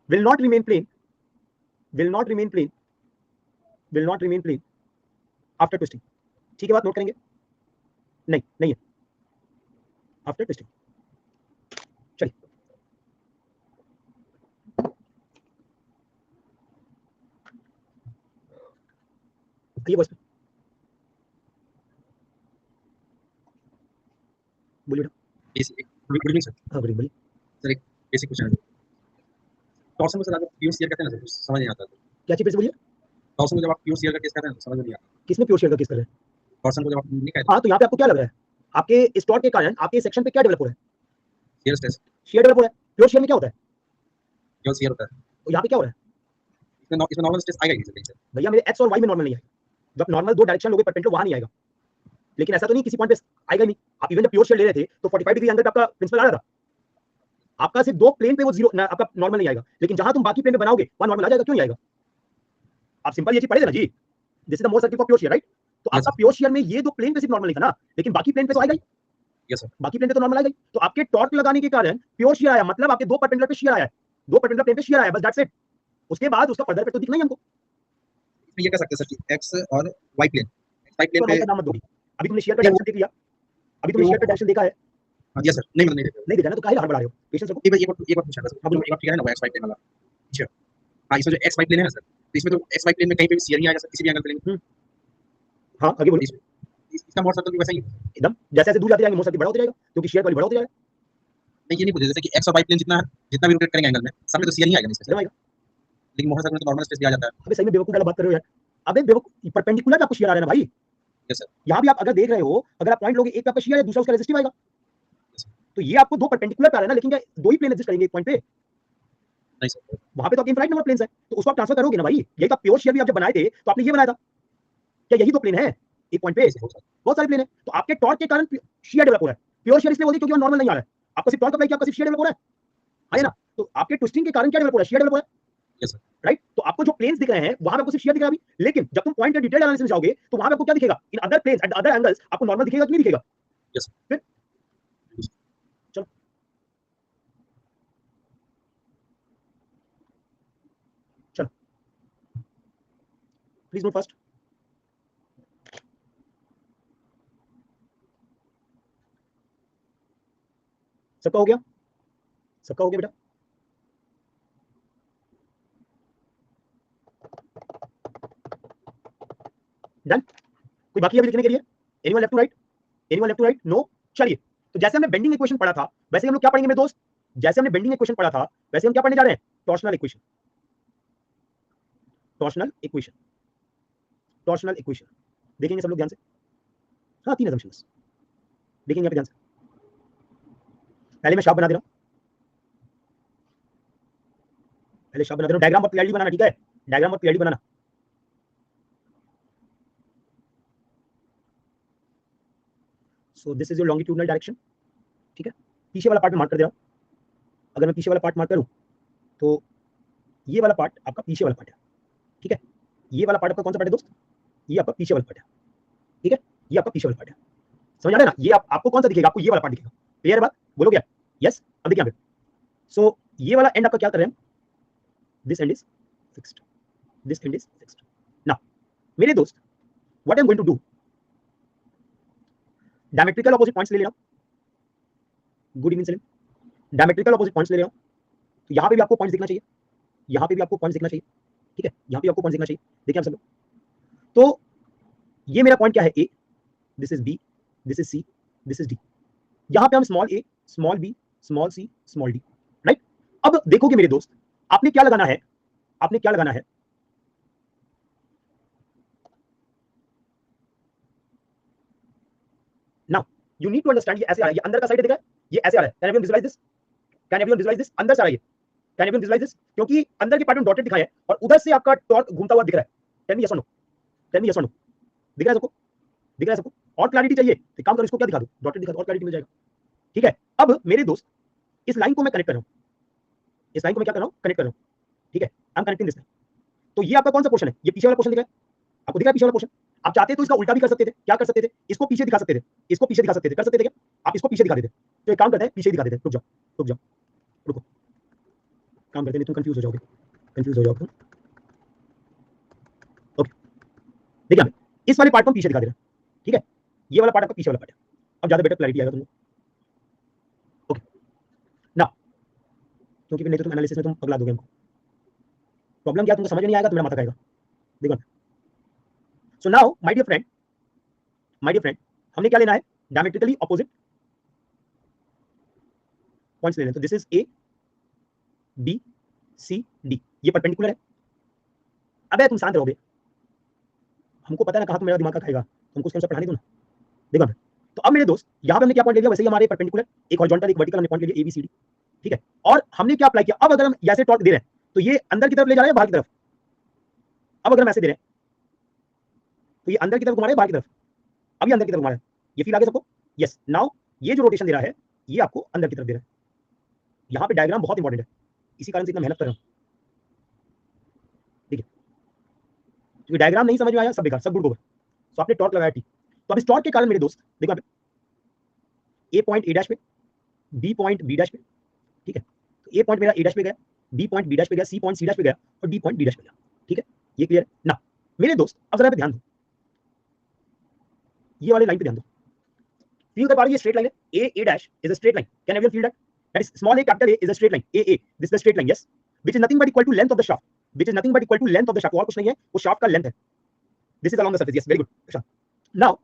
will not remain plane after twisting. ठीक है, बात note करेंगे? नहीं है after twisting. चलिए, आइए बस बोलिए बेटा। Good evening sir. हाँ गुड बोलिए सर, एक बेसिक क्वेश्चन है। टॉर्सन में सर आप प्योर शेयर कहते हैं ना सर, कुछ समझ नहीं आता सर। क्या चीज बोलिए? टॉर्सन में जब आप प्योर शेयर का केस कहते हैं ना, समझ नहीं आता। किसमें प्योर शेयर का केस कर रहे हैं? टॉर्सन को जब आप नहीं कहते, हाँ, तो यहाँ पे आपको क्या लग रहा है? आपके स्टॉक के कारण आपके सेक्शन पे क्या डेवलप हो रहा है? शेयर स्ट्रेस, शेयर डेवलप हो रहा है। प्योर शेयर में क्या होता है? प्योर शेयर होता है। तो यहाँ पे क्या हो रहा है? इसमें नॉर्मल स्ट्रेस आएगा ही सर कहीं से। भैया मेरे एक्स और वाई में नॉर्मल नहीं आएगा। जब नॉर्मल दो डायरेक्शन लोगे परपेंडिकुलर वहां नहीं आएगा। लेकिन ऐसा तो नहीं किसी पॉइंट पे आएगा नहीं। आप इवन जब प्योर शेयर ले रहे थे तो 45 डिग्री एंगल पे आपका प्रिंसिपल आ रहा था। आपका सिर्फ दो प्लेन पे वो जीरो आपका नॉर्मल नहीं आएगा, लेकिन जहां तुम बाकी प्लेन पे बनाओगे वहां नॉर्मल आ जाएगा। क्यों नहीं आएगा? आप सिंपल ये चीज पढ़े थे ना जी, this is the Mohr circle for pure shear, right? तो आपका प्योर शेयर में ये दो प्लेन पे सिर्फ नॉर्मल नहीं था ना, लेकिन बाकी प्लेन पे तो आएगा ही। Yes sir. बाकी प्लेन पे तो नॉर्मल आएगा ही। तो आपके टॉर्क लगाने के कारण प्योर शेयर आया, मतलब आपके दो परपेंडिकुलर पे शेयर आया है, दो परपेंडिकुलर प्लेन पे शेयर आया, बस दैट्स इट। उसके बाद उसका फर्दर इफेक्ट तो दिखना ही हमको। इसमें ये कह सकते हैं सर कि एक्स और वाई प्लेन, वाई प्लेन पे नाम मत दोगी। अभी तुमने शेयर का डायरेक्शन देख लिया, अभी तुमने शेयर का डायरेक्शन देखा है? Yes sir. नहीं मतलब नहीं देखा ना, तो काहे हड़बड़ा रहे हो? पेशेंस रखो। एक बार पूछा था सर, जो एक बार किया है ना वो एक्स वाई प्लेन वाला। अच्छा, हाँ, इसमें जो एक्स वाई प्लेन है ना सर, तो इसमें तो एक्स वाई प्लेन में कहीं पे भी शेयर नहीं आएगा सर, किसी भी एंगल पे लेंगे। हाँ आगे बोलो। इसका मोर सर्कल भी वैसा ही है एकदम, जैसे जैसे दूर जाते जाएंगे मोर सर्कल बड़ा होता जाएगा, क्योंकि शेयर वाली बड़ा होता जाएगा। नहीं, ये नहीं पूछे जैसे कि एक्स और वाई प्लेन जितना जितना भी रोटेट करेंगे एंगल में, सब में तो शेयर नहीं आएगा इसमें, लेकिन मोर सर्कल में तो नॉर्मल स्पेस भी आ जाता है। अबे सही में बेवकूफ वाला बात कर रहे हो यार। अबे बेवकूफ, परपेंडिकुलर आपको शेयर आ रहा है ना भाई। Yes sir. यहाँ भी आप अगर देख रहे हो, अगर आप पॉइंट लोगे, एक पे आपका शेयर है, दूसरा उसका रेजिस्टिव आएगा। तो ये आपको दो परपेंडिकुलर पे आ रहा है ना, लेकिन क्या दो ही प्लेन एग्जिस्ट करेंगे एक पॉइंट पे? नहीं सर। वहां पे तो आपके इनफाइनाइट नंबर प्लेन्स है, तो उसको आप ट्रांसफर करोगे ना भाई। यही तो प्योर शेयर भी आप जब बनाए थे तो आपने ये बनाया था, क्या यही दो प्लेन है एक पॉइंट पे? बहुत सारे प्लेन है। तो आपके टॉर्क के कारण शेयर डेवलप हो रहा है। प्योर शेयर इसलिए बोलते क्योंकि नॉर्मल नहीं आ रहा है। आपको सिर्फ टॉर्क अप्लाई किया, आपका सिर्फ शेयर डेवलप हो रहा है ना? तो आपके ट्विस्टिंग के कारण क्या डेवलप हो रहा है? शेयर डेवलप हो रहा है। Yes sir. राइट? तो आपको जो प्लेन्स दिख रहे हैं वहां पे आपको सिर्फ शेयर दिख रहा है अभी, लेकिन जब तुम पॉइंट के डिटेल एनालिसिस में जाओगे तो वहां पे आपको क्या दिखेगा? In other planes at other angles आपको नॉर्मल दिखेगा कि नहीं दिखेगा? यस। फिर चलो चलो, प्लीज नोट फर्स्ट। सबका हो गया? सबका हो गया बेटा? डन? कोई बाकी है अभी लिखने के लिए? Anyone left to right? Anyone left to right? No? चलिए, तो जैसे हमने बेंडिंग इक्वेशन पढ़ा था वैसे हम लोग क्या पढ़ेंगे मेरे दोस्त? जैसे हमने बेंडिंग इक्वेशन पढ़ा था वैसे हम क्या पढ़ने जा रहे हैं? Torsional equation. Torsional equation, torsional equation देखेंगे सब लोग ध्यान से। हाँ, तीन असम्पशंस देखेंगे यहाँ पे ध्यान से। पहले मैं शार्प बना दे रहा हूँ, पहले शार्प बना दे रहा हूँ। डायग्राम बहुत क्लियरली बनाना, ठीक है? डायग्राम बहुत clearly banana. So this is your longitudinal direction, ठीक है? पीछे वाला पार्ट में मार्क कर दे रहा हूं। अगर मैं पीछे वाला पार्ट मार्क करूं तो ये वाला पार्ट आपका पीछे वाला पार्ट है, ठीक है? ये वाला पार्ट आपका कौन सा पार्ट है दोस्त? ये आपका पीछे वाला पार्ट है, ठीक है? ये आपका पीछे वाला पार्ट है। समझ आ रहा है ना? ये आपको कौन सा दिखेगा? आपको ये वाला पार्ट दिखेगा। क्लियर है बात? बोलो क्या? यस? अब देखिए यहाँ पे, सो ये वाला एंड आपका क्या कर रहे हैं? This and is fixed. This end is fixed. Now, मेरे दोस्त, what I'm going to do, diametrical opposite points ले ले रहा हूं. Good evening Salim. Diametrical opposite points ले ले रहा हूं. तो यहाँ पे भी आपको पॉइंट्स दिखना चाहिए, यहाँ पे भी आपको पॉइंट्स दिखना चाहिए, ठीक है, यहाँ पे आपको पॉइंट्स दिखना चाहिए. देखिए आप सब लोग, तो ये मेरा पॉइंट क्या है, A, this is B, this is C, this is D. यहाँ पे हम small A, small B, small C, small D, right. अब देखोगे मेरे दोस्त, आपने क्या लगाना है, आपने क्या लगाना है, now you need to understand. ये ऐसे आ रहा है, ये अंदर का साइड दिख रहा है, ये ऐसे आ रहा है. Can everyone visualise this? Can everyone visualise this? अंदर से आ रहा है, कैन एवरीवन विजुअलाइज दिस? क्योंकि अंदर के पार्ट में डॉटेड दिखाया है और उधर से आपका टॉर्क घूमता हुआ दिख रहा है. टेल मी यस और नो, टेल मी यस और नो. दिख रहा है सबको? दिख रहा है सबको? और क्लैरिटी चाहिए तो काम करो, इसको क्या दिखा दो, डॉटेड दिखा दो, और क्लैरिटी मिल जाएगा. ठीक है. अब मेरे दोस्त, इस लाइन को मैं कनेक्ट कर रहा हूं, इस लाइन को मैं क्या कर रहा हूं, कनेक्ट कर रहा हूं. ठीक है, I am connecting this line. तो ये आपका कौन सा पोर्शन है, ये पीछे वाला पोर्शन दिख रहा है, आपको दिख रहा है पीछे वाला पोर्शन. आप चाहते तो इसका उल्टा भी कर सकते थे, क्या कर सकते थे, इसको पीछे दिखा सकते थे, इसको पीछे दिखा सकते थे, कर सकते थे क्या, आप इसको पीछे दिखा देते. तो एक काम करते हैं, पीछे दिखा देते. रुक जाओ, रुक जाओ, रुको, काम करते हैं, तुम कंफ्यूज हो जाओगे, कंफ्यूज हो जाओगे. ओके, देखिए इस वाले पार्ट को पीछे दिखा दे रहा है. ठीक है, ये वाला पार्ट आपका पीछे वाला पार्ट है. अब ज्यादा बेटर क्लैरिटी आएगा तुमको. ओके, ना क्योंकि नहीं तो तुम एनालिसिस में तुम पगला दोगे हमको. प्रॉब्लम क्या, तुमको समझ नहीं आएगा तो मेरा माथा खाएगा. देखो, so now my dear friend, my dear friend, हमने क्या लेना है, डायमेट्रिकली ऑपोजिट पॉइंट्स लेने. तो this is A, B, C, D. ये परपेंडिकुलर है. अबे तुम शांत रहोगे, हमको पता है ना कहां तुम मेरा दिमाग का खाएगा, तुमको उसके अनुसार पढ़ाने दो ना. देखो, तो अब मेरे दोस्त, यहां पे हमने क्या पॉइंट ले लिया, वैसे ही हमारे परपेंडिकुलर एक हॉरिजॉन्टल एक वर्टिकल हमने पॉइंट ले लिया, ए बी सी डी. ठीक है, और हमने क्या अप्लाई किया, अब अगर हम ऐसे टॉर्क दे रहे हैं तो ये अंदर की तरफ ले जा रहा है, बाहर की तरफ. अब अगर हम ऐसे दे रहे हैं तो ये अंदर की तरफ घुमा रहा है, बाहर की तरफ. अब ये अंदर की तरफ घुमा रहा है. ये फील आ गया सबको? यस. नाउ ये जो रोटेशन दे रहा है, ये आपको अंदर की तरफ दे रहा है. यहाँ पे डायग्राम बहुत इंपॉर्टेंट है, इसी कारण से इतना मेहनत कर रहा हूँ. ठीक है, क्योंकि डायग्राम नहीं समझ में आया, सब बेकार, सब गुड़ गोबर. तो आपने टॉर्क लगाया, ठीक. तो अब इस टॉर्क के कारण मेरे दोस्त देखो, यहाँ पे ए पॉइंट ए डैश पे, बी पॉइंट बी डैश पे. ठीक है, तो ए पॉइंट मेरा ए डैश पे गया, बी पॉइंट बी डैश पे गया, सी पॉइंट सी डैश पे गया और डी पॉइंट डी डैश पे गया. ठीक है, ये क्लियर है ना मेरे दोस्त. अब जरा पे ध्यान दो, ये वाले लाइन पे ध्यान दो. फील कर पा रहे हो, ये स्ट्रेट लाइन है, A dash is a straight line. Can everyone feel that? That is small A capital A is a straight line. A this is the straight line, yes, which is nothing but equal to length of the shaft, which is nothing but equal to length of the shaft. और कुछ नहीं है, वो shaft का length है. This is along the surface, yes, very good. अच्छा, now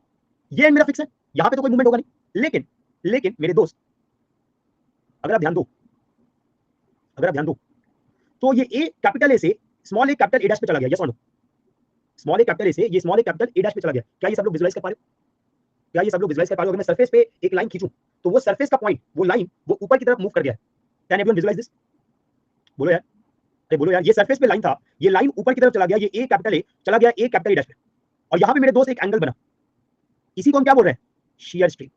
ये and मेरा फिक्स है, यहां पे तो कोई मूवमेंट होगा नहीं. लेकिन मेरे दोस्त, अगर आप ध्यान दो, अगर आप ध्यान दो, तो ये ए कैपिटल ए से small A capital A dash पे चला गया, यस और no. Small A capital A से ये small A capital A dash पे चला गया. क्या ये सब लोग विजुअलाइज कर पा रहे हो? क्या ये सब लोग विजुअलाइज कर पा रहे हो? अगर मैं सरफेस पे एक लाइन खींचूं तो वो सरफेस का पॉइंट, वो लाइन, वो ऊपर की तरफ मूव कर गया है. Can everyone visualise this? बोलो यार, अरे बोलो यार, ये सरफेस पे लाइन था, ये लाइन ऊपर की तरफ चला गया, ये ए कैपिटल ए चला गया ए कैपिटल ए डैश पे. और यहाँ पे मेरे दोस्त एक एंगल बना, इसी को हम क्या बोल रहे हैं, शियर स्ट्रेन.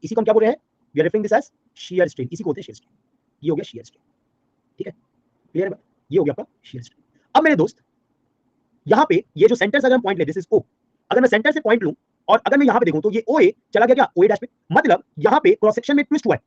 इसी को हम क्या बोल रहे हैं, we are referring this as shear strain. इसी को होते हैं शियर स्ट्रेन. ये हो गया शियर स्ट्रेन. ठीक है, क्लियर है? ये हो गया आपका शियर स्ट्रेन. अब मेरे दोस्त, यहाँ पे ये जो सेंटर से अगर हम पॉइंट ले, दिस इज ओ, अगर मैं सेंटर से पॉइंट लूं और अगर मैं यहाँ पे देखूं तो ये ओ ए चला गया क्या, ओ ए डैश पे. मतलब यहाँ पे क्रॉस सेक्शन में ट्विस्ट हुआ है,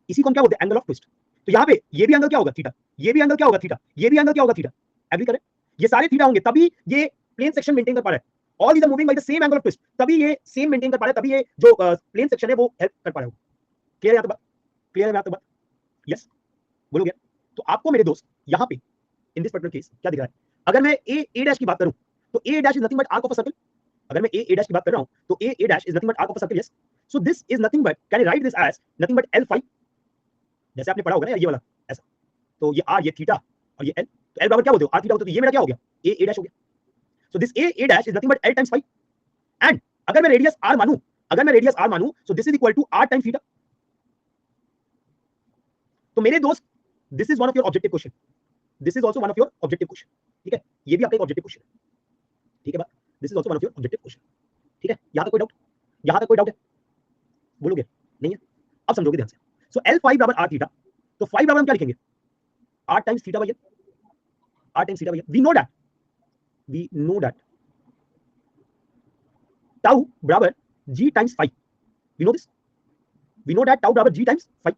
इसी को हम क्या बोलते हैं, एंगल ऑफ ट्विस्ट. तो यहाँ पे ये भी एंगल क्या होगा, थीटा. ये भी एंगल क्या होगा, थीटा. ये भी एंगल क्या होगा, थीटा. एग्री करें? ये सारे थीटा होंगे, तभी ये प्लेन सेक्शन मेंटेन कर पा रहा है. All these are moving by the same angle of twist, तभी ये सेम मेंटेन कर पा रहा है, तभी ये जो प्लेन सेक्शन है वो हेल्प कर पा रहा है. क्लियर है यहाँ तक बात? क्लियर है यहाँ तक बात? यस, बोलोगे? तो आपको मेरे दोस्त यहाँ पे इन दिस पर्टिकुलर केस क्या दिख रहा है, अगर मैं ए डैश की बात करूं तो A dash is nothing but arc of a circle. अगर मैं ए डैश की बात कर रहा हूं तो A dash is nothing but arc of a circle, yes. So this is nothing but, can I write this as nothing but L5, जैसे आपने पढ़ा होगा ना ये वाला ऐसा. तो ये r, ये थीटा और ये L, तो L बराबर क्या होते हो, r थीटा होते हो. तो ये मेरा क्या हो गया, ए डैश हो गया. So this A dash is nothing but L times 5. And अगर मैं रेडियस r मानूं, अगर मैं रेडियस r मानूं, so this is equal to r times theta. तो मेरे दोस्त, this is one of your objective question, this is also one of your objective question. ठीक है, ये भी आपका एक ऑब्जेक्टिव क्वेश्चन है. ठीक है बात, this is also one of your objective question. ठीक है, यहां तक कोई डाउट, यहां तक कोई डाउट है, बोलोगे? नहीं है? अब समझोगे ध्यान से. सो L5 बराबर r थीटा, तो 5 बराबर हम क्या लिखेंगे, r times theta by L. r times theta by L, we know that tau बराबर g times 5. We know this, we know that tau बराबर g टाइम्स 5.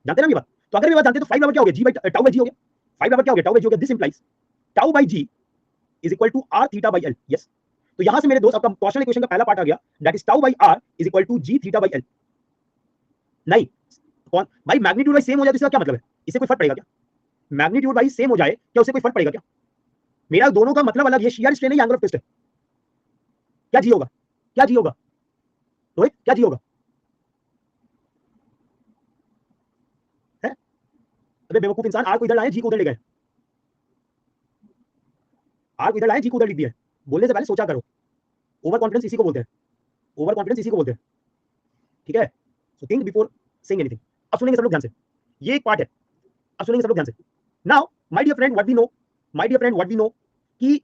जानते ना ये बात? तो अगर ये बात जानते तो 5 बराबर क्या हो गया, g by tau by g हो गया. 5 बराबर क्या हो गया, टाउ बाय g हो गया. This implies tau by G is equal to R theta by L. Yes, तो यहां से मेरे दोस्त आपका टॉर्शनल इक्वेशन का पहला पार्ट आ गया, that is tau by R is equal to G theta by L. नहीं, कौन भाई मैग्नीट्यूड भाई सेम हो जाए तो इसका क्या मतलब है? इससे कोई फर्क पड़ेगा क्या? मैग्नीट्यूड भाई सेम हो जाए क्या उससे कोई फर्क पड़ेगा क्या? मेरा दोनों का मतलब अलग, ये शियर स्ट्रेन है या एंगल ऑफ ट्विस्ट है? क्या जी होगा? क्या जी होगा रोहित, क्या जी होगा? है अबे बेवकूफ इंसान, आर को इधर लाए, जी को उधर ले गए। आर को इधर लाए, जी को उधर लिख दिया। बोलने से पहले सोचा करो। ओवर कॉन्फिडेंस इसी को बोलते हैं, ओवर कॉन्फिडेंस इसी को बोलते हैं। ठीक है, so think before saying anything. अब सुनेंगे सब लोग ध्यान से, ये एक पार्ट है। अब सुनेंगे सब लोग ध्यान से। Now my dear friend, what we know, my dear friend what we know कि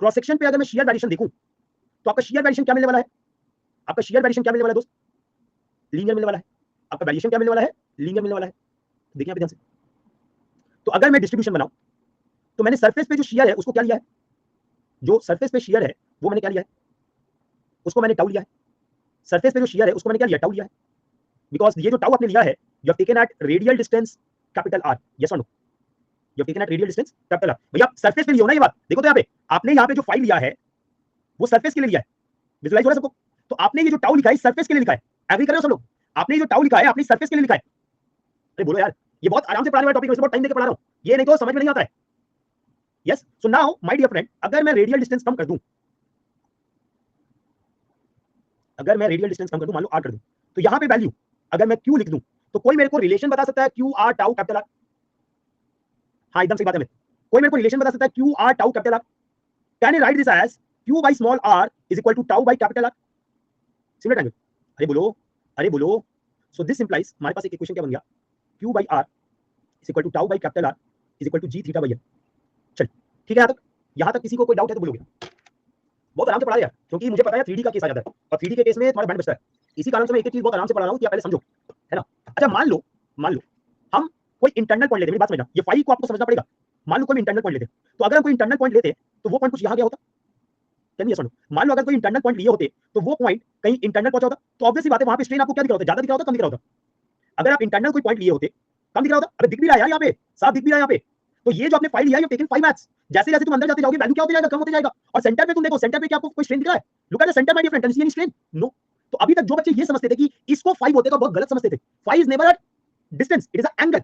क्रॉस सेक्शन पे अगर मैं शियर वेरिएशन देखूं तो आपका शियर वेरिएशन क्या मिलने वाला है? आपका शियर वेरिएशन क्या मिलने वाला है दोस्त? लीनियर मिलने वाला है। आपका वेरिएशन क्या मिलने वाला है? लीनियर मिलने वाला है। देखिए आप ध्यान से। तो अगर मैं डिस्ट्रीब्यूशन बनाऊं तो मैंने सरफेस पे जो शियर है उसको क्या लिया है? जो सरफेस पे शियर है वो मैंने क्या लिया है? उसको मैंने टाउ लिया है। सरफेस पे जो शियर है उसको मैंने क्या लिया? टाउ लिया है। बिकॉज ये जो टाउ आपने लिया है, you have taken at radial distance capital R. Yes और no? You have taken at radial distance capital R. भैया सरफेस पे लिया हो ना ये बात, देखो तो यहाँ पे आपने यहाँ पे जो फाइल लिया है वो सरफेस के लिए लिया है। विजुलाइज हो रहा है सबको? तो आपने ये जो टाउ लिखा है सरफेस के लिए लिखा है। एग्री कर रहे हो सब लोग? आपने ये जो टाउ लिखा है आपने सरफेस के लिए लिखा है। अरे बोलो यार, ये बहुत आराम से पढ़ाने वाला टॉपिक है, बहुत टाइम देके पढ़ा रहा हूं, ये नहीं तो समझ में नहीं आता है। Yes, so now my dear friend, अगर मैं रेडियल डिस्टेंस कम कर दूं, अगर मैं रेडियल डिस्टेंस कम कर दूं, मान लो आर कर दूं, तो यहां पे वैल्यू अगर मैं क्यू लिख दूं तो कोई मेरे को रिलेशन बता सकता है Q R tau capital are? हाँ एकदम सही बात है। मैं कोई मेरे को रिलेशन बता सकता है Q R tau capital R? Can I write this as Q by small R is equal to tau by capital R? Similar triangle. अरे बोलो, अरे बोलो। सो दिस इंप्लाइज, हमारे पास एक इक्वेशन क्या बन गया? Q by R is equal to tau by capital R is equal to G theta by L. चल ठीक है, यहां तक किसी को कोई डाउट है तो बोलोगे? बहुत आराम से पढ़ा यार, क्योंकि मुझे पता है 3D का केस आ जाता है और 3D के केस में तुम्हारा बैंड बचता है। इसी कारण से मैं एक एक चीज बहुत आराम से पढ़ा रहा हूं कि आप पहले समझो, है ना? अच्छा मान लो हम कोई इंटरनल पॉइंट लेते, मेरी बात समझना, ये फाइल को आपको समझना पड़ेगा। मान लो कोई इंटरनल पॉइंट लेते, तो अगर हम कोई इंटरनल पॉइंट लेते तो वो पॉइंट कुछ यहां गया होता। चलिए सुनो, मान लो अगर कोई इंटरनल पॉइंट लिए होते तो वो पॉइंट कहीं इंटरनल पहुंचा होता, तो ऑब्वियसली बात है वहां पे स्ट्रेन आपको क्या दिख रहा होता? ज्यादा दिख रहा होता, कम दिख रहा होता? अगर आप इंटरनल कोई पॉइंट लिए होते, कम दिख रहा होता। अबे दिख भी रहा है यार, यहाँ पे साफ दिख भी रहा है यहाँ पे। तो ये जो आपने फाइल लिया है, टेकन 5 मैथ्स, जैसे जैसे तुम अंदर जाते जाओगे वैल्यू क्या होते जाएगा? कम होते जाएगा। और सेंटर पे तुम देखो, सेंटर पे क्या आपको कोई स्ट्रेन दिख रहा है? Look at the centre my dear friend, can you see any strain? No. तो अभी तक जो बच्चे ये समझते थे कि इसको 5 होते तो बहुत गलत समझते थे। 5 is never a distance, it is a angle.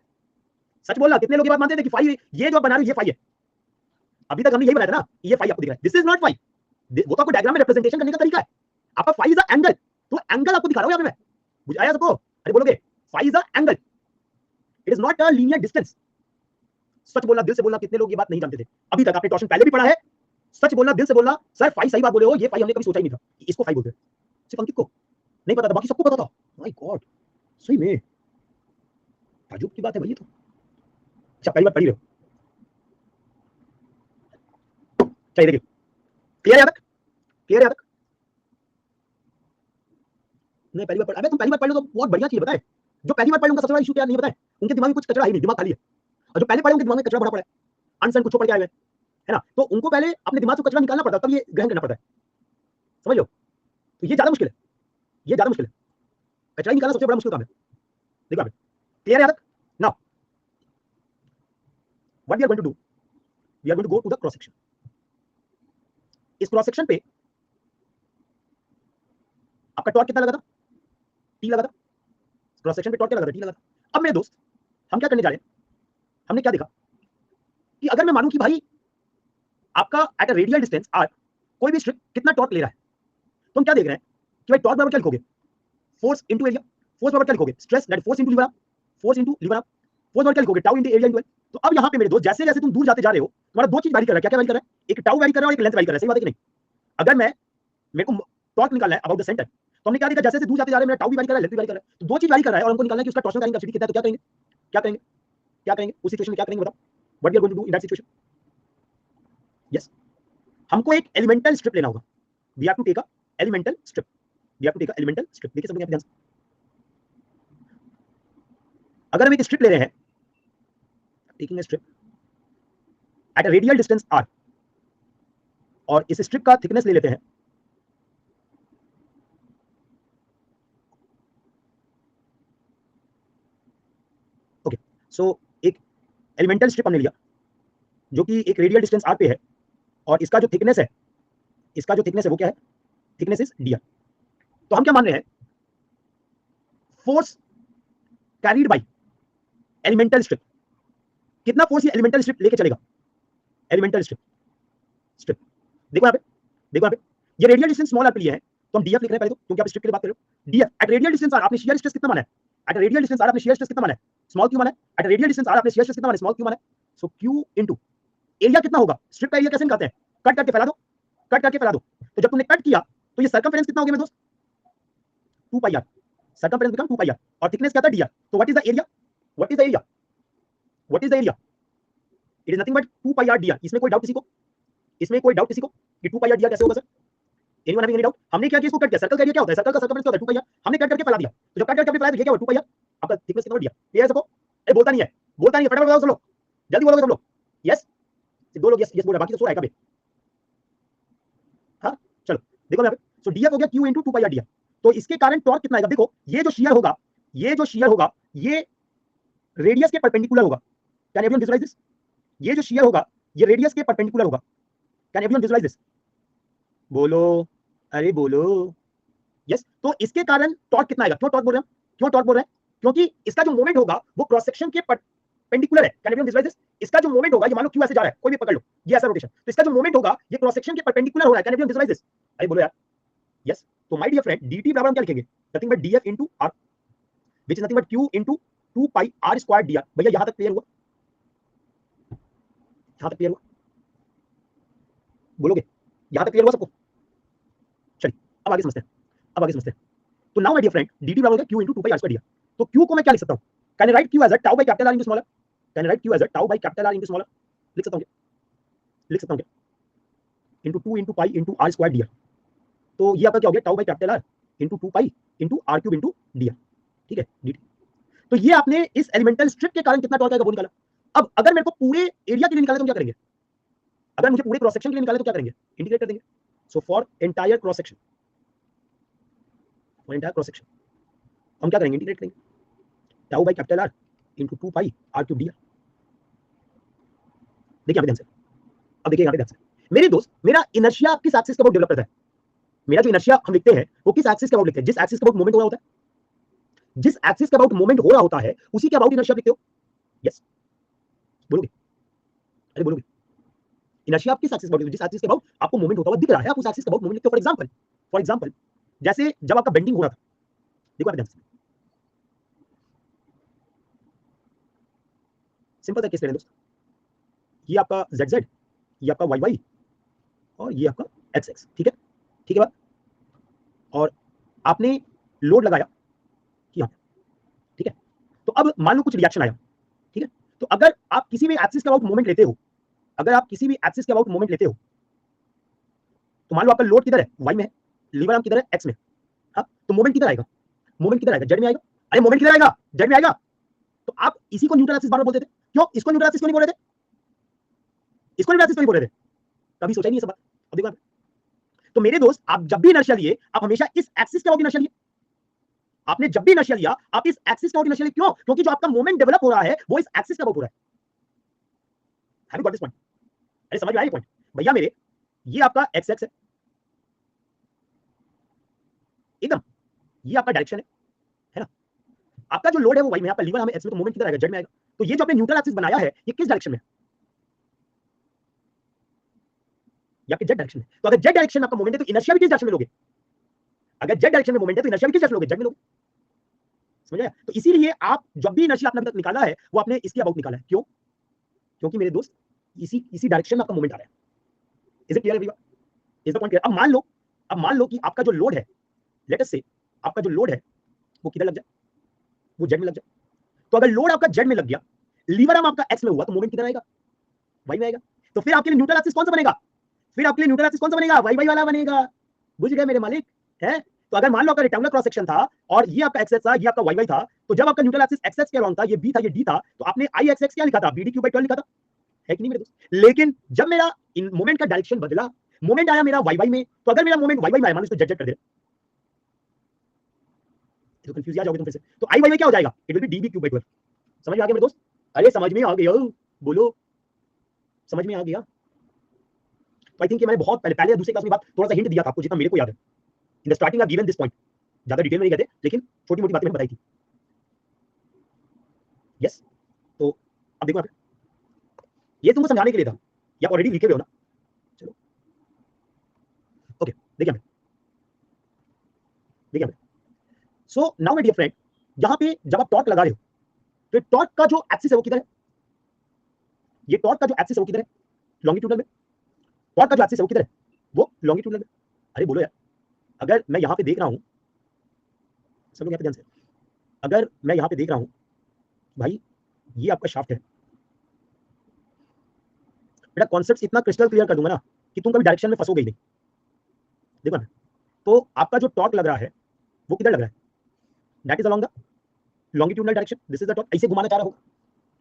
सच बोलना, कितने लोग ये बात मानते थे कि 5 ये जो आप बना रहे हो ये 5 है? अभी तक हमने यही बनाया था ना, ये 5 आपको दिख रहा है, दिस इज नॉट 5। वो तो आपको डायग्राम में रिप्रेजेंटेशन करने का तरीका है। आपका 5 इज अ एंगल, तो एंगल आपको दिखा रहा हूं यहाँ पे मैं। बुझ आया सबको? अरे बोलोगे 5 is a angle, it is not a linear distance. सच बोलना, दिल से बोलना, कितने लोग ये बात नहीं जानते थे? अभी तक आपने टॉर्शन पहले भी पढ़ा है। सच बोलना, दिल से बोलना, सर 5 सही बात बोले हो, ये 5 हमने कभी सोचा ही नहीं था कि इसको 5 बोलते हैं। सिर्फ अंकित को नहीं पता था, बाकी सबको पता था। माय गॉड, सही में ताज्जुब की बात है भाई ये तो। अच्छा पहली बार पढ़ी रहे हो? चाहिए देखिए, क्लियर है? क्लियर है? नहीं पहली बार पढ़, अबे तुम पहली बार पढ़ लो तो बहुत बढ़िया चीज बताए। जो पहली बार पढ़ लो उनका सबसे बड़ा इशू क्या नहीं बताए, उनके दिमाग में कुछ कचरा ही नहीं, दिमाग खाली है। और जो पहले पढ़े उनके दिमाग में कचरा भरा पड़ा है, अनसन कुछ पढ़ के आए हुए है ना, तो उनको पहले अपने दिमाग से कचरा निकालना पड़ता है, तब ये ग्रहण करना पड़ता है। समझ लो? तो ये ज्यादा मुश्किल है, ये ज्यादा मुश्किल है। कचरा निकालना सबसे बड़ा मुश्किल काम है। देखो आप, क्लियर है? Now what we are going to do, we are going to go to the cross section. इस क्रॉस सेक्शन पे आपका टॉर्क कितना लगा था? टी लगा था। क्रॉस सेक्शन पे टॉर्क क्या लगा था? टी लगा था। अब मेरे दोस्त, हम क्या करने जा रहे हैं? हमने क्या देखा कि अगर मैं मानूं कि भाई आपका at a radial distance R कोई भी स्ट्रिप कितना टॉर्क ले रहा है, तो हम क्या देख रहे हैं कि भाई टॉर्क बराबर क्या लिखोगे? Force into area. फोर्स बराबर क्या लिखोगे? Stress that force into lever, force into lever. Force बराबर क्या लिखोगे? Tau into area into L. तो अब यहाँ पे मेरे दोस्त, जैसे जैसे तुम दूर जाते जा रहे हो, तुम्हारा दो चीज वैरी कर रहा है। क्या क्या वैरी कर रहा है? एक टाउ वैरी कर रहा है और एक लेंथ वैरी कर रहा है। सही बात है कि नहीं? अगर मैं, मेरे को टॉर्क निकालना है अबाउट द सेंटर, तो हमने क्या देखा? जैसे जैसे दूर जाते जा रहे हैं मेरा टाउ भी वैरी कर रहा है, लेंथ भी वैरी कर रहा है। तो दो चीज वैरी कर रहा है और हमको निकालना है कि उसका टॉर्शनल करंट कैपेसिटी कितना है। तो क्या करेंगे? क्या करेंगे? क्या करेंगे उस सिचुएशन में? क्या करेंगे बताओ? What we are going to do in that situation? Yes, हमको एक एलिमेंटल स्ट्रिप लेना होगा। We have to take a elemental strip, we have to take a elemental strip. देखिए सब लोग ध्यान से, अगर हम एक स्ट्रिप ले रहे हैं, taking a strip at a radial distance R, और इस स्ट्रिप का थिकनेस ले लेते हैं ओके। सो एक एलिमेंटल स्ट्रिप हमने लिया, जो कि एक रेडियल डिस्टेंस r पे है, और इसका जो थिकनेस है, वो क्या है? Thickness is dr। तो हम क्या मान रहे हैं? Force carried by elemental strip. कितना फोर्स ये एलिमेंटल स्ट्रिप लेके चलेगा? एलिमेंटल स्ट्रिप देखो यहाँ पे, ये रेडियल डिस्टेंस स्मॉल आर पे लिया है, तो हम df लिख रहे हैं पहले तो, क्योंकि आप स्ट्रिप के लिए बात कर रहे हो। df at radial distance R आपने शियर स्ट्रेस कितना माना है? एट रेडियल डिस्टेंस आर आपने शियर स्ट्रेस कितना माना है? स्मॉल क्यू माना है। एट रेडियल डिस्टेंस आर आपने शियर स्ट्रेस कितना माना है? स्मॉल क्यू माना है। सो क्यू इनटू एरिया कितना होगा? स्ट्रिप का एरिया कैसे निकालते हैं? कट करके फैला दो, तो जब तुमने कट किया तो ये सर्कमफेरेंस कितना हो गया मेरे दोस्त? 2 pi R. Circumference become 2 pi R, और थिकनेस क्या था? dr। तो what is the area? It is nothing but 2 pi R dr। इसमें कोई डाउट किसी को? कि 2 पाई आर dr कैसे होगा sir? Anyone having any doubt? हमने क्या किया, इसको कट किया। सर्कल का एरिया क्या होता है? सर्कल का सर्कमफेरेंस क्या होता है? 2 पाई आर। हमने कट करके फैला दिया, तो जब कट करके फैलाया तो ये क्या हुआ? 2 पाई आर। आपका थिकनेस कितना dr? ये है सबको? ए बोलता नहीं है, फटाफट बताओ सब लोग, जल्दी बोलोगे सब लोग। यस, सिर्फ 2 लोग यस बोल रहे हैं, बाकी तो सो रहा है कभी। हाँ चलो देखो यहाँ पे, सो df हो गया q into 2 pi R dr। तो इसके कारण टॉर्क कितना आएगा? देखो ये जो शियर होगा, ये रेडियस के परपेंडिकुलर होगा। Can everyone visualise this? ये जो शियर होगा ये रेडियस के परपेंडिकुलर होगा। Can everyone visualise this? बोलो, अरे बोलो। यस, तो इसके कारण टॉर्क कितना आएगा? क्यों टॉर्क बोल रहे हैं? क्योंकि इसका जो मोमेंट होगा वो क्रॉस सेक्शन के परपेंडिकुलर है। Can everyone visualise this? इसका जो मोमेंट होगा, ये मान लो क्यू ऐसे जा रहा है, कोई भी पकड़ लो, ये ऐसा रोटेशन, तो इसका जो मोमेंट होगा ये क्रॉस सेक्शन के परपेंडिकुलर हो रहा है। Can everyone visualise this? अरे बोलो यार। यस, तो माय डियर फ्रेंड, dt बराबर हम क्या लिखेंगे? Nothing but df into r, which is nothing but q into 2 pi r square dr। भैया यहां तक क्लियर हुआ? बोलोगे? यहां तक क्लियर हुआ सबको? चलिए अब आगे समझते हैं। तो now my dear friend, dt बराबर होगा q into 2 pi r square dr। तो q को मैं क्या लिख सकता हूं? Can I right q as a tau by capital r into small r? लिख सकता हूं क्या? into 2 into pi into r square dr। तो ये आपका क्या हो गया? tau by capital R into 2 pi into r cube into dr। ठीक है, dt। तो ये आपने इस एलिमेंटल स्ट्रिप के कारण कितना टॉर्क आएगा वो निकाला। अब अगर मेरे को पूरे एरिया के लिए निकाला तो क्या करेंगे? अगर मुझे पूरे क्रॉस सेक्शन के लिए निकाले तो क्या करेंगे? इंटीग्रेट कर देंगे। So for entire cross section, हम क्या करेंगे? इंटीग्रेट करेंगे। Tau by capital R into 2 pi R cube dr। देखिए यहाँ पे ध्यान से, अब देखिए यहाँ पे ध्यान से मेरे दोस्त, मेरा इनर्शिया किस एक्सिस के अबाउट डेवलप करता है? मेरा जो इनर्शिया हम लिखते हैं वो किस एक्सिस के अबाउट लिखते हैं? जिस एक्सिस के अबाउट मूवमेंट हो रहा होता है, उसी के अबाउट इनर्शिया लिखते हो। यस, बोलोगे? अरे बोलोगे? इनर्शिया आप किस एक्सिस के अबाउट, जिस एक्सिस के अबाउट आपको मूवमेंट होता हुआ दिख रहा है, आप उस एक्सिस के अबाउट मूवमेंट लिखते हो। फॉर एग्जांपल जैसे जब आपका बेंडिंग हो रहा था, देखो आप ध्यान से, सिंपल सा केस ले लें दोस्त, ये आपका ZZ, ये आपका YY, और ये आपका XX। ठीक है बात? और आपने लोड लगाया यहाँ पे, ठीक है? तो अब मान लो कुछ रिएक्शन आया, ठीक है? तो अगर आप किसी भी एक्सिस के अबाउट मूवमेंट लेते हो, तो मान लो आपका लोड किधर है? Y में है, लीवर आर्म किधर है? X में। हाँ, तो मूवमेंट किधर आएगा? Z में आएगा। अरे मूवमेंट किधर आएगा? Z में आएगा। तो आप इसी को न्यूट्रल एक्सिस बार बार बोलते थे, क्यों? इसको न्यूट्रल एक्सिस क्यों नहीं बोल रहे थे? कभी सोचा ही नहीं ये सब बात। अब देखो, तो मेरे दोस्त, आप जब भी इनर्शिया लिए, आप हमेशा इस एक्सिस के अबाउट इनर्शिया लिए। आपने जब भी इनर्शिया लिया, आप इस एक्सिस के अबाउट इनर्शिया लिए। क्यों? क्योंकि जो आपका मूवमेंट डेवलप हो रहा है वो इस एक्सिस के अबाउट हो रहा है। Have you got this point? अरे समझ में आया ये पॉइंट भैया मेरे? ये आपका एक्स एक्स है एकदम, ये आपका डायरेक्शन है ना? आपका जो लोड है वो वाई में, आपका लीवर हमें एक्स में, तो मूवमेंट किधर आएगा? जेड में आएगा। तो ये जो आपने न्यूट्रल एक्सिस बनाया है, ये किस डायरेक्शन में है? या कि जेड डायरेक्शन में। तो अगर जेड डायरेक्शन में आपका मूवमेंट है तो इनर्शिया भी किस डायरेक्शन में लोगे? अगर जेड डायरेक्शन में मूवमेंट है तो इनर्शिया भी किस डायरेक्शन में लोगे? जेड में लोगे। समझ आया? तो इसीलिए आप जब भी इनर्शिया आपने निकाला है वो आपने इसके अबाउट निकाला है। क्यों? क्योंकि मेरे दोस्त, इसी डायरेक्शन में आपका मूवमेंट आ रहा है। Is it clear everyone? Is the point clear? अब मान लो कि आपका जो लोड है, लेट अस से आपका जो लोड है वो किधर लग जाए? वो जेड में लग जाए। तो अगर लोड आपका जेड में लग गया, लीवर आर्म आपका एक्स में हुआ, तो मूवमेंट किधर आएगा? वाई में आएगा। तो फिर आपके लिए न्यूट्रल एक्सिस कौन सा बनेगा? वाई वाई वाला बनेगा। बुझ गए मेरे मालिक? है? तो अगर मान लो आपका रेक्टेंगुलर क्रॉस सेक्शन था और ये आपका एक्स एक्स था, ये आपका वाई वाई था, तो जब आपका न्यूट्रल एक्सिस एक्स एक्स के अराउंड था, ये बी था, ये डी था, तो आपने आई एक्स एक्स क्या लिखा था? बी डी क्यू बाई 12 लिखा था, है कि नहीं मेरे दोस्त? लेकिन जब मेरा इन मोमेंट का डायरेक्शन बदला, मोमेंट आया मेरा वाई वाई में, तो अगर मेरा मोमेंट वाई वाई में आया, मान लो इसको जेड जेड कर दे, तो कंफ्यूज आ जाओगे तुम फिर से। तो आई वाई में क्या हो जाएगा? It will be D B Q by 12। समझ में आ गया मेरे दोस्त? अरे समझ में आ गया, बोलो समझ में आ गया? आई थिंक मैंने बहुत पहले या दूसरे क्लास में बात थोड़ा सा हिंट दिया था आपको, जितना मेरे को याद है। In the starting I given this point, ज्यादा डिटेल में नहीं गए थे, लेकिन छोटी मोटी बातें मैंने बताई थी। यस, तो अब देखो ये तुमको समझाने के लिए था, या ऑलरेडी लिखे हुए हो ना। चलो ओके, देखिए so now my dear friend, यहां पे जब आप टॉर्क लगा रहे हो तो टॉर्क का जो एक्सिस है वो किधर है? ये टॉर्क का जो एक्सिस है वो किधर है? लॉन्गिट्यूडल में। टॉर्क का जो एक्सिस है वो किधर है? वो लॉन्गिट्यूडल में। अरे बोलो यार, अगर मैं यहां पे देख रहा हूं, सब लोग यहाँ पे ध्यान से, अगर मैं यहां पे देख रहा हूं भाई, ये आपका शाफ्ट है बेटा, कॉन्सेप्ट इतना क्रिस्टल क्लियर कर दूंगा ना कि तुम कभी डायरेक्शन में फंसोगे ही नहीं। देखो ना, तो आपका जो टॉर्क लग रहा है वो किधर लग रहा है? That is along the longitudinal direction, this is the torque. ऐसे घुमाना चाह रहा हो,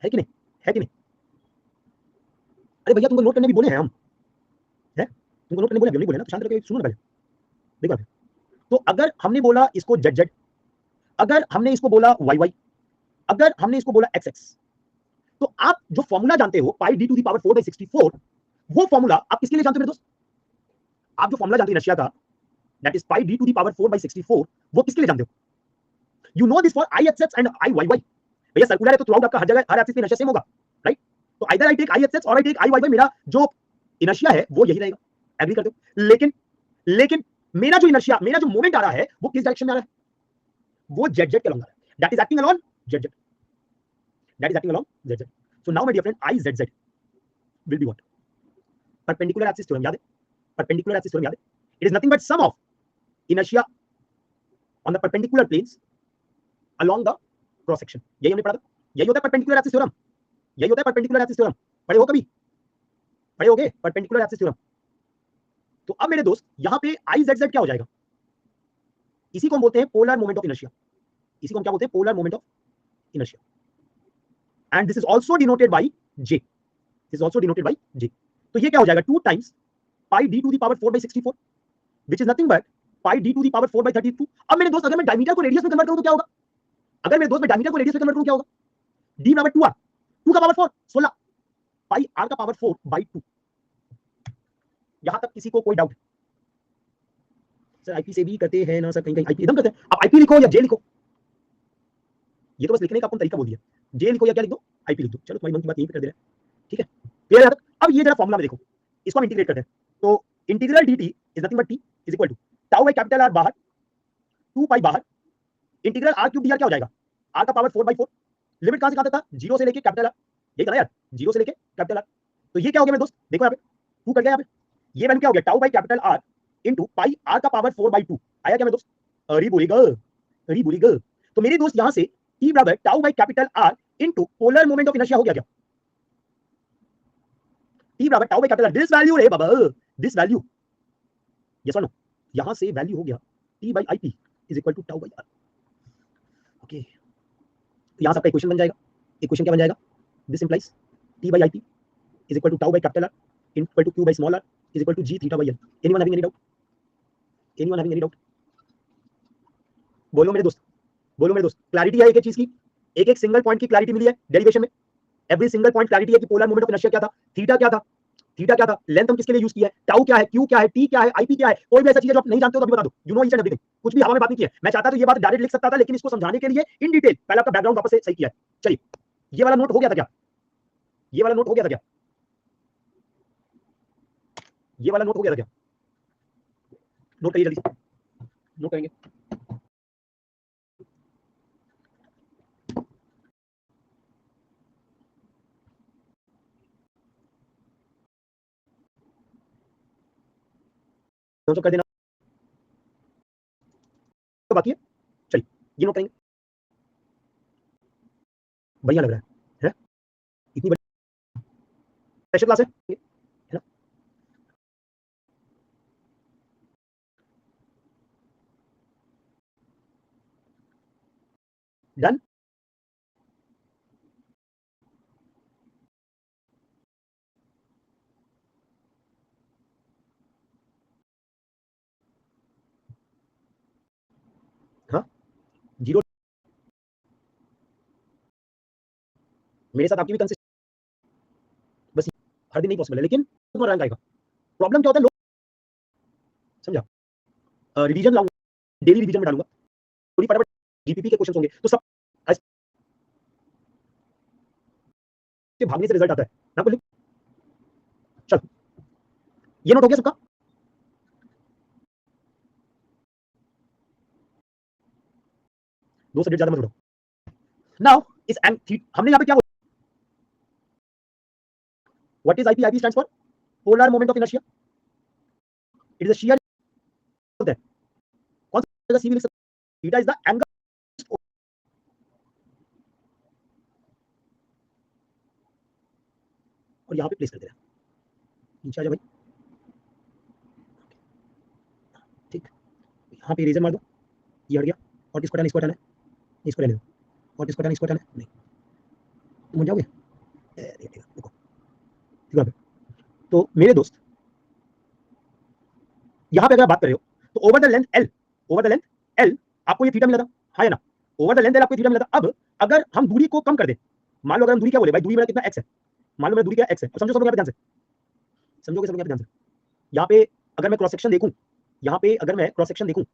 है कि नहीं? है कि नहीं? अरे भैया तुमको नोट करने भी बोले हैं हम, है तुमको नोट करने बोले, नहीं बोले ना, तो शांत रहो, सुनो ना पहले। देखो तो अगर हमने बोला इसको जेड जेड, अगर हमने इसको बोला वाई वाई, अगर हमने इसको बोला एक्स एक्स, तो आप जो फॉर्मूला जानते हो पाई डी टू दी पावर 4/64, वो फॉर्मूला आप किसके लिए जानते हो मेरे दोस्त? आप जो फॉर्मूला जानते हो रशिया का, that is pi D to the power 4/64, वो किसके लिए जानते हो? You know this for I X X and I Y Y. भैया सर्कुलर है तो थ्रू आउट आपका हर जगह हर एक्सिस पे इनर्शिया सेम होगा, राइट? तो either I take I X X और I take I Y Y, मेरा जो इनर्शिया है वो यही रहेगा। एग्री करते हो? लेकिन मेरा जो इनर्शिया, मेरा जो मोमेंट आ रहा है वो किस डायरेक्शन में आ रहा है? वो जेड जेड के अलॉन्ग आ रहा है, that is acting along Z Z, that is acting along Z Z. So now my dear friend, I Z Z will be what? Perpendicular axis theorem याद है? परपेंडिकुलर एक्सिस थ्योरम याद है? It is nothing but sum of inertia on the perpendicular planes along the cross section। यही हमने पढ़ा था, यही होता है परपेंडिकुलर एक्सिस थ्योरम, यही होता है परपेंडिकुलर एक्सिस थ्योरम। पढ़े हो कभी? पढ़े होगे परपेंडिकुलर एक्सिस थ्योरम? तो अब मेरे दोस्त यहां पे आई जेड जेड क्या हो जाएगा? इसी को हम बोलते हैं पोलर मोमेंट ऑफ इनर्शिया, इसी को हम क्या बोलते हैं? Polar moment of inertia. And this is also denoted by J, this is also denoted by J. तो ये क्या हो जाएगा? 2 times pi D to the power 4/64, which is nothing but pi D to the power 4/32। अब मेरे दोस्त अगर मैं डायमीटर को रेडियस में कन्वर्ट करूं तो क्या होगा? अगर मेरे दोस्त मैं डायमीटर को रेडियस में कन्वर्ट करूं क्या होगा? डी बराबर 2 आर, 2 का पावर 4 16 पाई आर का पावर 4/2। यहां तक किसी को कोई डाउट? सर आईपी से भी करते हैं ना सर, कहीं कहीं आईपी एकदम करते हैं। आप आईपी लिखो या जे लिखो, ये तो बस लिखने का आपको तरीका बोल दिया। जे लिखो या क्या लिख दो, आईपी लिख दो, चलो तुम्हारी मन की बात यहीं पे कर दे रहे हैं, ठीक है? क्लियर है? अब ये जरा फॉर्मूला में देखो, इसको हम इंटीग्रेट करते हैं। तो integral dt is nothing but t is equal to tau by capital R बाहर, 2 पाई बाहर, इंटीग्रल r क्यूब dr क्या हो जाएगा? r का पावर 4/4। लिमिट कहां से कहां तक था? 0 से लेके कैपिटल आर, यही था ना यार, 0 से लेके कैपिटल आर। तो ये क्या हो गया मेरे दोस्त? देखो यहाँ पे 2 कर गया, यहाँ पे ये वैल्यू क्या हो गया? Tau by capital R into pi R का पावर 4/2 आया क्या मेरे दोस्त? अरे बोली गर्ल, अरे बोली गर्ल। तो मेरे दोस्त यहां से t बराबर tau by capital R into polar moment of inertia हो गया क्या? t बराबर tau by capital R, this value रे बाबा, दिस वैल्यू, यस और नो? यहां से वैल्यू हो गया t by ip is equal to tau by R. Okay, तो यहां से आपका इक्वेशन बन जाएगा। इक्वेशन क्या बन जाएगा? This implies t by ip is equal to tau by capital R equal to q by small r is equal to g theta by l। anyone having any doubt? anyone having any doubt? बोलो मेरे दोस्त, बोलो मेरे दोस्त। Clarity है एक एक चीज की, एक एक सिंगल पॉइंट की क्लैरिटी मिली है डेरिवेशन में। एवरी सिंगल पॉइंट क्लैरिटी है कि पोलर मोमेंट ऑफ इनर्शिया क्या था, थीटा क्या था, थीटा क्या था, लेंथ हम किसके लिए यूज किया है, टाउ क्या है, क्यू क्या है, टी क्या है, आईपी क्या है। कोई भी ऐसा चीज है जो आप नहीं जानते हो तो अभी बता दो। You know each and everything, कुछ भी हवा में बात नहीं की है। मैं चाहता तो ये बात डायरेक्ट लिख सकता था, लेकिन इसको समझाने के लिए इन डिटेल पहले आपका बैकग्राउंड वापस से सही किया है। चलिए, ये वाला नोट हो गया था क्या? ये वाला नोट हो गया था क्या? ये वाला नोट हो गया था क्या? नोट करिए जल्दी से, नोट करेंगे। तो कर देना, तो बाकी है। चलिए ये नोट करेंगे, बढ़िया लग रहा है इतनी बड़ी स्पेशल क्लास है ना? डन। हाँ, जीरो। मेरे साथ आपकी भी कंसिस्टेंट, बस हर दिन नहीं पॉसिबल है, लेकिन रैंक आएगा। प्रॉब्लम क्या होता है, लोग समझा, रिवीजन लाऊंगा, डेली रिवीजन में डालूंगा, पूरी फटाफट जीपीपी के क्वेश्चन होंगे, तो सब के भागने से रिजल्ट आता है ना। बोलिए चल, ये नोट हो गया सबका। दो सब्जेक्ट ज्यादा मत जोड़ो। नाउ इस हमने यहाँ पे क्या, what is IP? IP stands for polar moment of inertia. It is a shear, कौन सा जगह सी भी लिख सकते हैं, थीटा इज द एंगल, और यहाँ पे प्लेस कर दे रहा है, नीचे आ जा भाई, ठीक, यहाँ पे इरेजर मार दो, ये हट गया, और इसको हटाना, इसको हटाना, इसको रहने दो, और इसको हटाना, इसको हटाना, नहीं तुम हो जाओगे, देखो ठीक है। तो मेरे दोस्त, यहाँ पे अगर आप बात कर रहे हो तो over the length L, over the length L आपको ये थीटा मिला था, हाँ या ना? ओवर द लेंथ एल आपको थीटा मिला था। अब अगर हम दूरी को कम कर दे, मान लो अगर हम दूरी क्या बोले भाई, दूरी मेरा कितना एक्स है, मान लो मेरा दूरी क्या एक्स है, और समझो सब लोग यहाँ पे ध्यान से, समझोगे सब लोग यहाँ पे ध्यान से, यहाँ पे अगर मैं क्रॉस सेक्शन देखूं, यहाँ पे अगर मैं क्रॉस सेक्शन देखूं,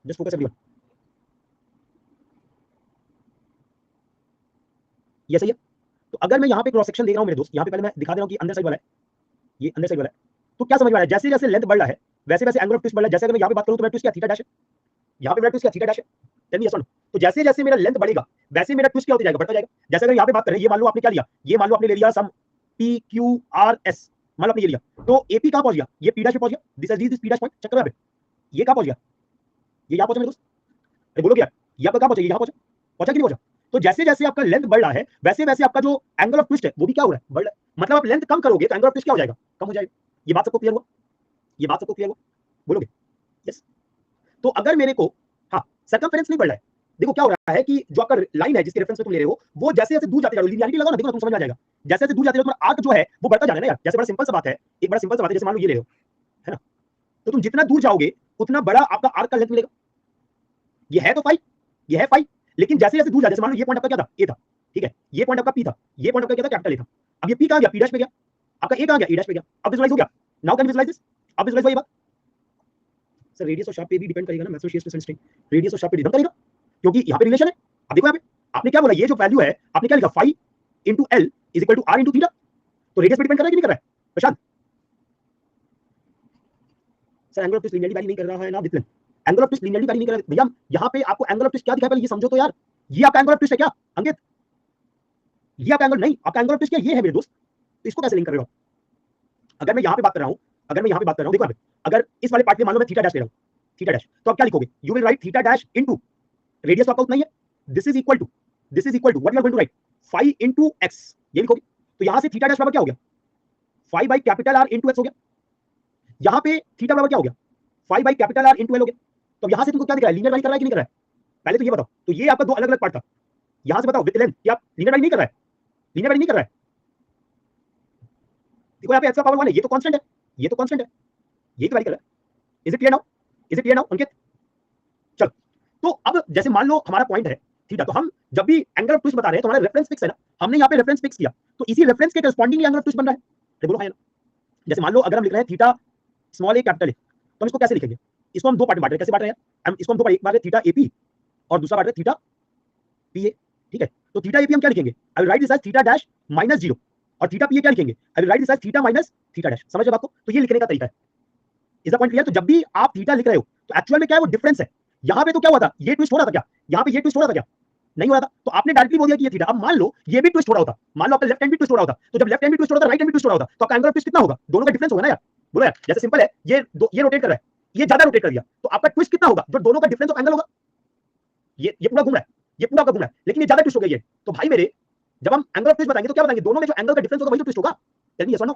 जस्ट फोकस एवरीवन, ये सही है। तो अगर मैं यहाँ पे क्रॉस सेक्शन देख रहा हूँ मेरे दोस्त, यहाँ पे पहले मैं दिखा दे रहा हूँ कि अंदर साइड वाला है, ये अंदर साइड वाला है, तो क्या समझ में आ रहा है, जैसे जैसे लेंथ बढ़ रहा है वैसे वैसे एंगल ऑफ ट्विस्ट बढ़ रहा है। जैसे अगर मैं यहाँ पे बात करूँ तो मेरा ट्विस्ट क्या थीटा डैश है, यहाँ पे मेरा ट्विस्ट क्या थीटा डैश है, टेल मी यस और नो। तो जैसे जैसे मेरा लेंथ बढ़ेगा वैसे मेरा ट्विस्ट क्या होता जाएगा, बढ़ता जाएगा। जैसे अगर यहाँ पे बात करें, ये मान लो आपने क्या लिया, ये मान लो आपने ले लिया some P Q R S, मान लो आपने ये लिया, तो एपी कहाँ पहुंच गया, ये पी डैश पे पहुंच गया, this P dash point, check करो यहाँ पे, ये कहाँ पहुंच गया, ये यहाँ पहुंचा मेरे दोस्त, अरे बोलो क्या, ये आपका कहाँ पहुंचा, ये यहाँ पहुंचा, पहुंचा कि नहीं पहुंचा? तो जैसे जैसे आपका लेंथ बढ़ रहा है वैसे वैसे आपका जो एंगल ऑफ ट्विस्ट है वो भी क्या हो रहा है, बढ़ रहा है। मतलब आप लेंथ कम करोगे तो एंगल ऑफ ट्विस्ट क्या हो जाएगा, कम हो जाएगा। ये बात सबको क्लियर हुआ, ये बात सबको क्लियर हुआ, बोलोगे यस? तो अगर मेरे को, हाँ सर्कमफेरेंस नहीं बढ़ रहा है, देखो क्या हो रहा है कि जो आपका लाइन है जिसके रेफरेंस में तुम ले रहे हो, वो जैसे जैसे दूर जाते जा रहे हो, लिनियरिटी लगाओ ना, देखो ना तुम समझ में आ जाएगा, जैसे जैसे दूर जाते हो तुम्हारा आर्क जो है वो बढ़ता जा रहा है ना यार। जैसे बड़ा सिंपल सा बात है, एक बड़ा सिंपल सा बात है, जैसे मान लो ये ले लो, है ना, तो तुम जितना दूर जाओगे उतना बड़ा आपका आर्क का लेंथ मिलेगा। ये है तो 5, ये है 5, लेकिन जैसे जैसे दूर जाते, जैसे मान लो ये पॉइंट आपका क्या था, ए था, ठीक है, ये पॉइंट आपका पी था, ये पॉइंट आपका क्या था, कैपिटल ए था। अब ये पी कहां गया, पी डैश पे गया, आपका ए कहां गया, ए डैश पे गया। अब विजुअलाइज हो गया, नाउ कैन विजुअलाइज दिस, अब विजुअलाइज हो ये बात। सर रेडियस और शार्प पे भी डिपेंड करेगा ना, मैक्सिमम शीयर स्ट्रेस, रेडियस और शार्प पे डिपेंड करेगा, क्योंकि यहाँ पे रिलेशन है। अब देखो यहाँ पे आपने क्या बोला, ये जो वैल्यू है आपने क्या लिखा, phi into L is equal to R into theta, तो रेडियस पे डिपेंड कर रहा है कि नहीं कर रहा है Prashant? Sir angle of twist linearly vary नहीं कर रहा है ना with length, angle of twist linearly vary नहीं कर रहा है भैया। यहाँ पे आपको एंगल ऑफ ट्विस्ट क्या दिखाया पहले ये समझो तो यार, ये आपका एंगल ऑफ ट्विस्ट है क्या अंकित, ये आपका एंगल नहीं, आपका एंगल ऑफ ट्विस्ट क्या ये है मेरे दोस्त, तो इसको कैसे लिंक कर रहे हो? अगर मैं यहाँ पे बात कर रहा हूँ, अगर मैं यहाँ पे बात कर रहा हूँ, देखो यहाँ पे अगर इस वाले पार्ट में मान लो मैं थीटा डैश ले रहा हूँ, थीटा डैश, तो आप क्या लिखोगे, you will write theta dash into radius आपका उतना ही है, this is equal to, this is equal to what you are going to write, phi into X, ये लिखोगे। तो यहाँ से थीटा डैश बराबर क्या हो गया, phi by capital R into X हो गया। यहाँ पे थीटा बराबर क्या हो गया, phi by capital R into L हो गया। तो यहाँ से तुमको क्या दिख रहा है, लीनियर वाली कर रहा है कि नहीं कर रहा है? पहले तो ये बताओ, तो ये आपका दो अलग अलग पार्ट था, यहाँ से बताओ विद लेंथ क्या लीनियर वाली नहीं कर रहा है, लीनियर वाली नहीं कर रहा है। देखो यहाँ पे एक्स्ट्रा पावर वाले, ये तो कांस्टेंट है, ये तो कांस्टेंट है, ये तो वाली कर रहा है। Is it clear now, is it clear now Ankit? चल, तो अब जैसे मान लो हमारा पॉइंट है थीटा, तो हम जब भी एंगल ऑफ ट्विस्ट बता रहे हैं तो हमारा रेफरेंस फिक्स है ना, हमने यहाँ पे रेफरेंस फिक्स किया, तो इसी रेफरेंस के करस्पॉन्डिंग एंगल ऑफ ट्विस्ट बन रहा है। तो बोलो हाँ या ना? जैसे मान लो अगर हम लिख रहे हैं थीटा स्मॉल ए कैपिटल ए, तो हम इसको कैसे लिखेंगे, इसको हम दो पार्ट में बांट रहे हैं, कैसे बांट रहे हैं हम इसको, हम दो पार्ट, एक बार थीटा एपी और दूसरा बांट रहे थीटा पीए, ठीक है। तो थीटा एपी हम क्या लिखेंगे, I will write this as theta dash minus 0, और थीटा पीए क्या लिखेंगे, I will write this as theta minus theta dash. समझ रहे हो आपको? तो ये लिखने का तरीका है, इज द पॉइंट क्लियर? तो जब भी आप थीटा लिख रहे हो तो एक्चुअल में क्या है वो डिफरेंस है। यहाँ पे तो क्या हुआ था, ये ट्विस्ट हो रहा था क्या, यहाँ पे ये ट्विस्ट हो रहा था क्या, नहीं हो रहा था, तो आपने डायरेक्टली बोल दिया कि ये थीटा। अब मान लो ये भी ट्विस्ट हो रहा होता, मान लो आपका लेफ्ट हैंड भी ट्विस्ट हो रहा होता, तो जब लेफ्ट हैंड भी ट्विस्ट हो रहा था राइट हैंड भी ट्विस्ट हो रहा होता, तो आपका एंगल ऑफ ट्विस्ट कितना होगा, दोनों का डिफरेंस होगा ना यार। बोलो यार, जैसे सिंपल है, ये रोटेट कर रहा है, ये ज्यादा रोटेट कर दिया, तो आपका ट्विस्ट कितना होगा, जो दोनों का डिफरेंस ऑफ एंगल होगा। ये पूरा घूम रहा है, ये पूरा का घूम रहा है, लेकिन ये ज्यादा ट्विस्ट हो गई है। तो भाई मेरे, जब हम एंगल ऑफ ट्विस्ट बताएंगे तो क्या बताएंगे, दोनों में जो एंगल का डिफरेंस होगा वही तो ट्विस्ट होगा। टेल मी यस और नो,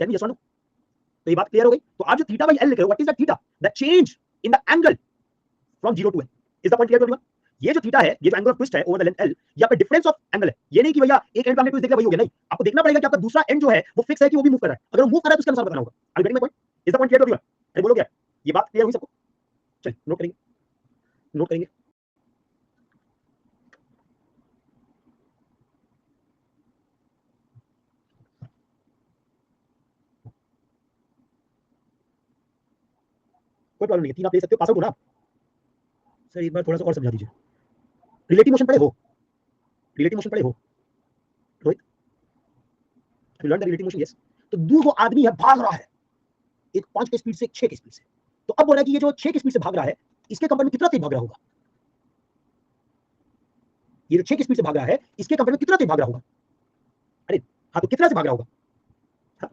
टेल मी यस और नो। तो ये बात क्लियर हो गई। तो आप जो थीटा बाई एल लिख रहे हो, what is that theta, the change in the angle from 0 to L, is the point clear to everyone? ये जो थीटा है, ये जो एंगल ऑफ ट्विस्ट है ओवर द लेंथ एल, ये आपका डिफरेंस ऑफ एंगल है। ये नहीं कि भैया एक एंड पे हमने ट्विस्ट देख लिया वही हो गया, नहीं, आपको देखना पड़ेगा कि आपका दूसरा एंड जो है वो फिक्स है कि वो भी मूव कर रहा है। अगर वो मूव कर रहा है तो उसके अनुसार बताना होगा। I getting my point, is the point clear to everyone? अरे बोलो क्या, ये बात क्लियर हुई सबको? चलिए नोट करेंगे, नोट करेंगे। कोई प्रॉब्लम नहीं है, 3 आप ले सकते हो, पास आउट हो ना। सर एक बार थोड़ा सा और समझा दीजिए। रिलेटिव मोशन पढ़े हो? रिलेटिव मोशन पढ़े हो Rohit? You learn the relative motion? Yes. तो दो आदमी है, भाग रहा है, एक 5 की स्पीड से, एक 6 की स्पीड से। तो अब बोल रहा है कि ये जो 6 की स्पीड से भाग रहा है, इसके कंपेयर में कितना तेज भाग रहा होगा? ये जो 6 की स्पीड से भाग रहा है, इसके कंपेयर में कितना तेज भाग रहा होगा? अरे हाँ, तो कितना से भाग रहा होगा? हाँ,